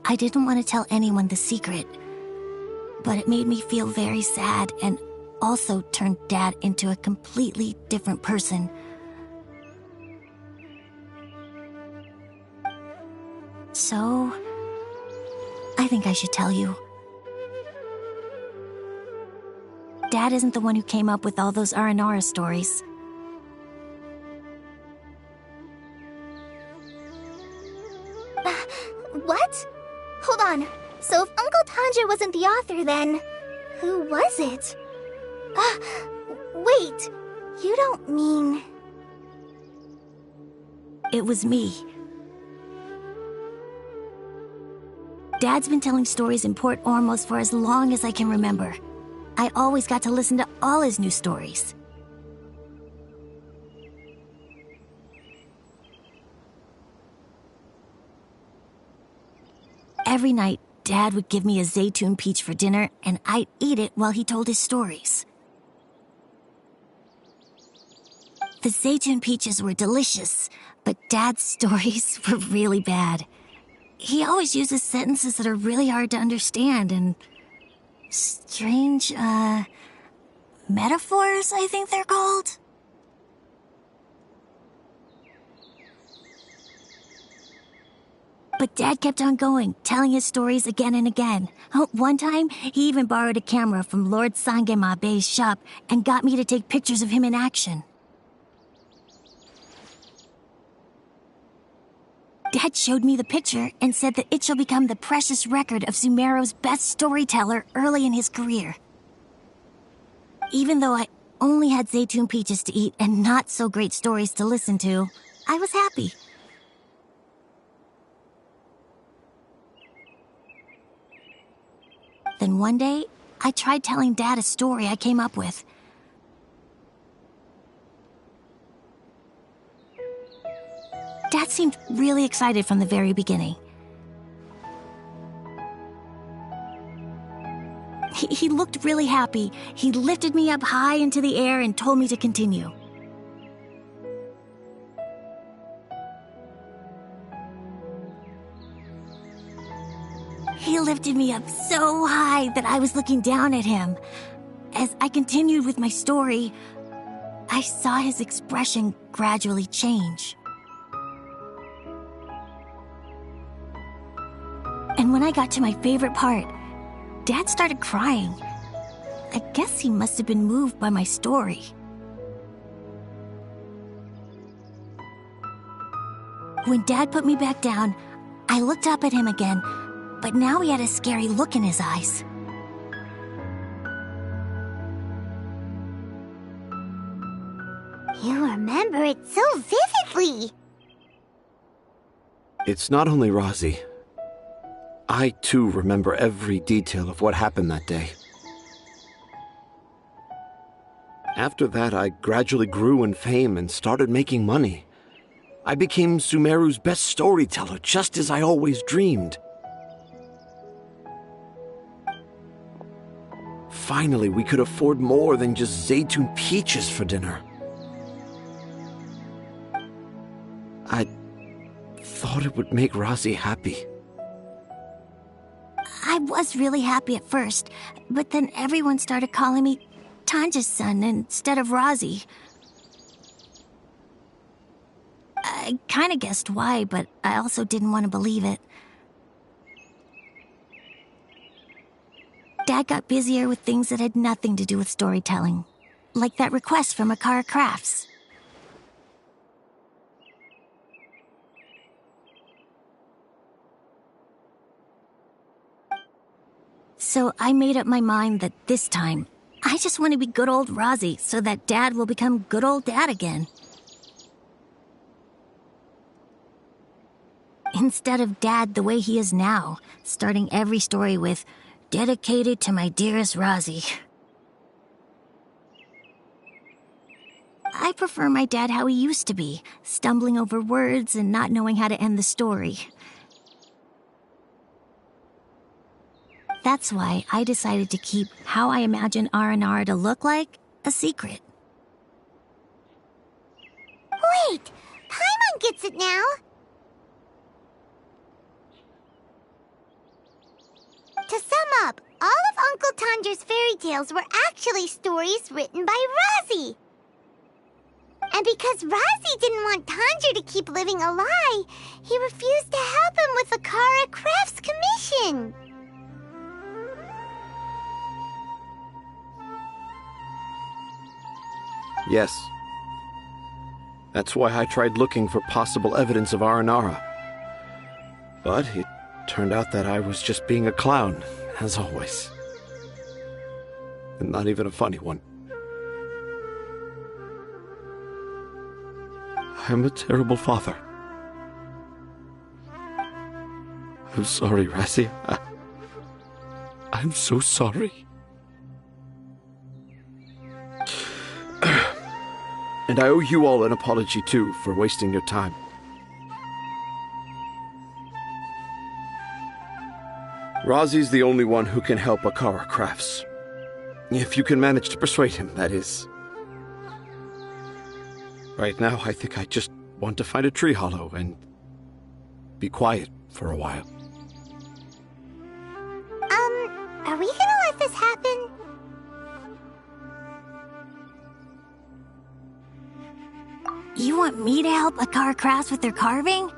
I didn't want to tell anyone the secret, but it made me feel very sad and also turned Dad into a completely different person. So, I think I should tell you. Dad isn't the one who came up with all those Aranara stories. What? Hold on. So if Uncle Tanja wasn't the author, then who was it? Wait. You don't mean... It was me. Dad's been telling stories in Port Ormos for as long as I can remember. I always got to listen to all his new stories. Every night, Dad would give me a Zaytun peach for dinner, and I'd eat it while he told his stories. The Zaytun peaches were delicious, but Dad's stories were really bad. He always uses sentences that are really hard to understand and strange, metaphors, I think they're called. But Dad kept on going, telling his stories again and again. One time, he even borrowed a camera from Lord Sangemabe's shop and got me to take pictures of him in action. Dad showed me the picture and said that it shall become the precious record of Sumeru's best storyteller early in his career. Even though I only had Zaytune peaches to eat and not so great stories to listen to, I was happy. Then one day, I tried telling Dad a story I came up with. Dad seemed really excited from the very beginning. He looked really happy. He lifted me up high into the air and told me to continue. He lifted me up so high that I was looking down at him. As I continued with my story, I saw his expression gradually change. And when I got to my favorite part, Dad started crying. I guess he must have been moved by my story. When Dad put me back down, I looked up at him again, but now he had a scary look in his eyes. You remember it so vividly. It's not only Rosie. I, too, remember every detail of what happened that day. After that, I gradually grew in fame and started making money. I became Sumeru's best storyteller, just as I always dreamed. Finally, we could afford more than just Zaytune peaches for dinner. I thought it would make Rosie happy. I was really happy at first, but then everyone started calling me Tanja's son instead of Rosie. I kinda guessed why, but I also didn't want to believe it. Dad got busier with things that had nothing to do with storytelling, like that request from Akara Crafts. So I made up my mind that this time, I just want to be good old Rosie so that Dad will become good old Dad again. Instead of Dad the way he is now, starting every story with, "Dedicated to my dearest Rosie." I prefer my dad how he used to be, stumbling over words and not knowing how to end the story. That's why I decided to keep how I imagine Aranara to look like a secret. Wait! Paimon gets it now! To sum up, all of Uncle Tandra's fairy tales were actually stories written by Rosie. And because Rosie didn't want Tandra to keep living a lie, he refused to help him with the Kara Crafts commission. Yes. That's why I tried looking for possible evidence of Aranara. But it turned out that I was just being a clown, as always. And not even a funny one. I'm a terrible father. I'm sorry, Razzie. I'm so sorry. And I owe you all an apology, too, for wasting your time. Rozzie's the only one who can help Akara Crafts. If you can manage to persuade him, that is. Right now, I think I just want to find a tree hollow and be quiet for a while. Are we gonna let this happen? You want me to help Akara Crafts with their carving?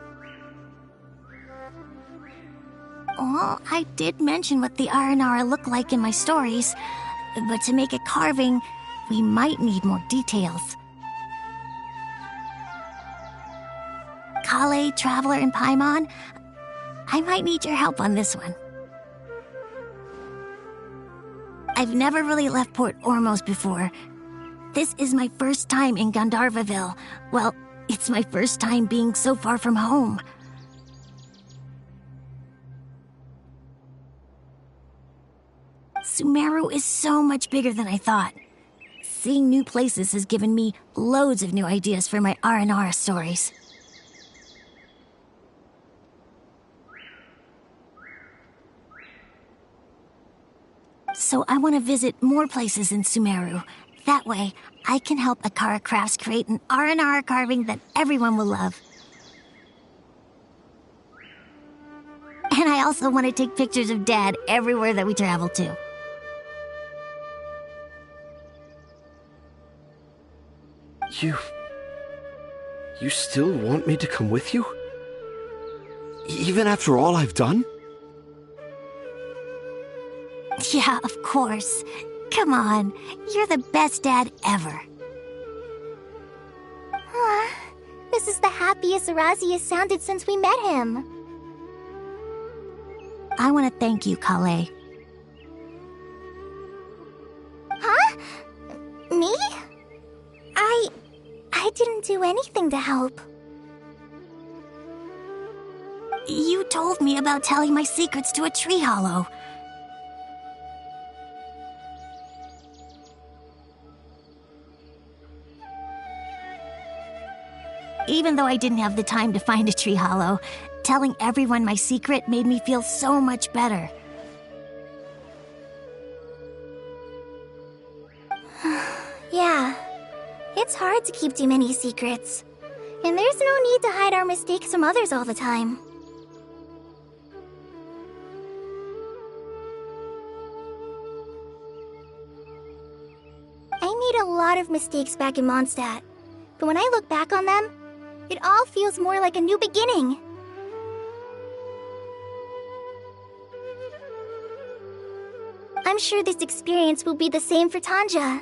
Well, I did mention what the Aranara look like in my stories, but to make a carving, we might need more details. Kale, Traveler, and Paimon, I might need your help on this one. I've never really left Port Ormos before. This is my first time in Gandharvaville. Well, it's my first time being so far from home. Sumeru is so much bigger than I thought. Seeing new places has given me loads of new ideas for my Aranara stories. So I want to visit more places in Sumeru. That way, I can help Akara Crafts create an Aranara carving that everyone will love. And I also want to take pictures of Dad everywhere that we travel to. You still want me to come with you? Even after all I've done? Yeah, of course. Come on, you're the best dad ever. This is the happiest Arazi has sounded since we met him. I want to thank you, Kale. Huh? Me? I didn't do anything to help. You told me about telling my secrets to a tree hollow. Even though I didn't have the time to find a tree hollow, telling everyone my secret made me feel so much better. Yeah, it's hard to keep too many secrets. And there's no need to hide our mistakes from others all the time. I made a lot of mistakes back in Mondstadt, but when I look back on them, it all feels more like a new beginning. I'm sure this experience will be the same for Tanja.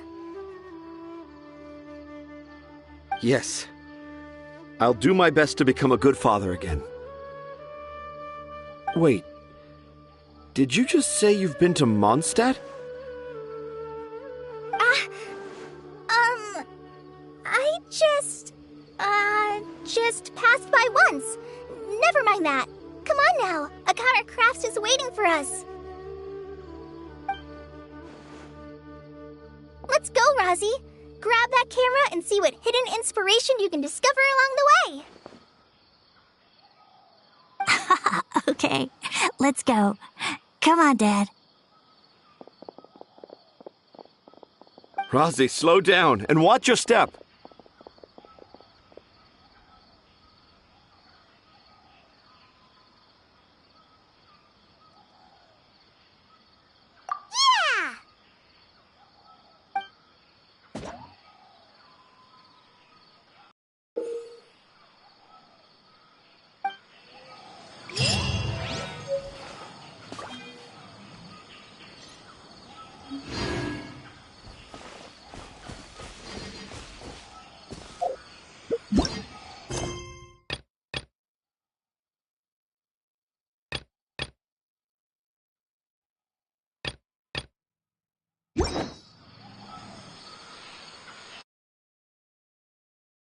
Yes. I'll do my best to become a good father again. Wait. Did you just say you've been to Mondstadt? I just passed by once. Never mind that. Come on now. Akara Crafts is waiting for us. Let's go, Razi. Grab that camera and see what hidden inspiration you can discover along the way. Okay, let's go. Come on, Dad. Razi, slow down and watch your step. Yeah!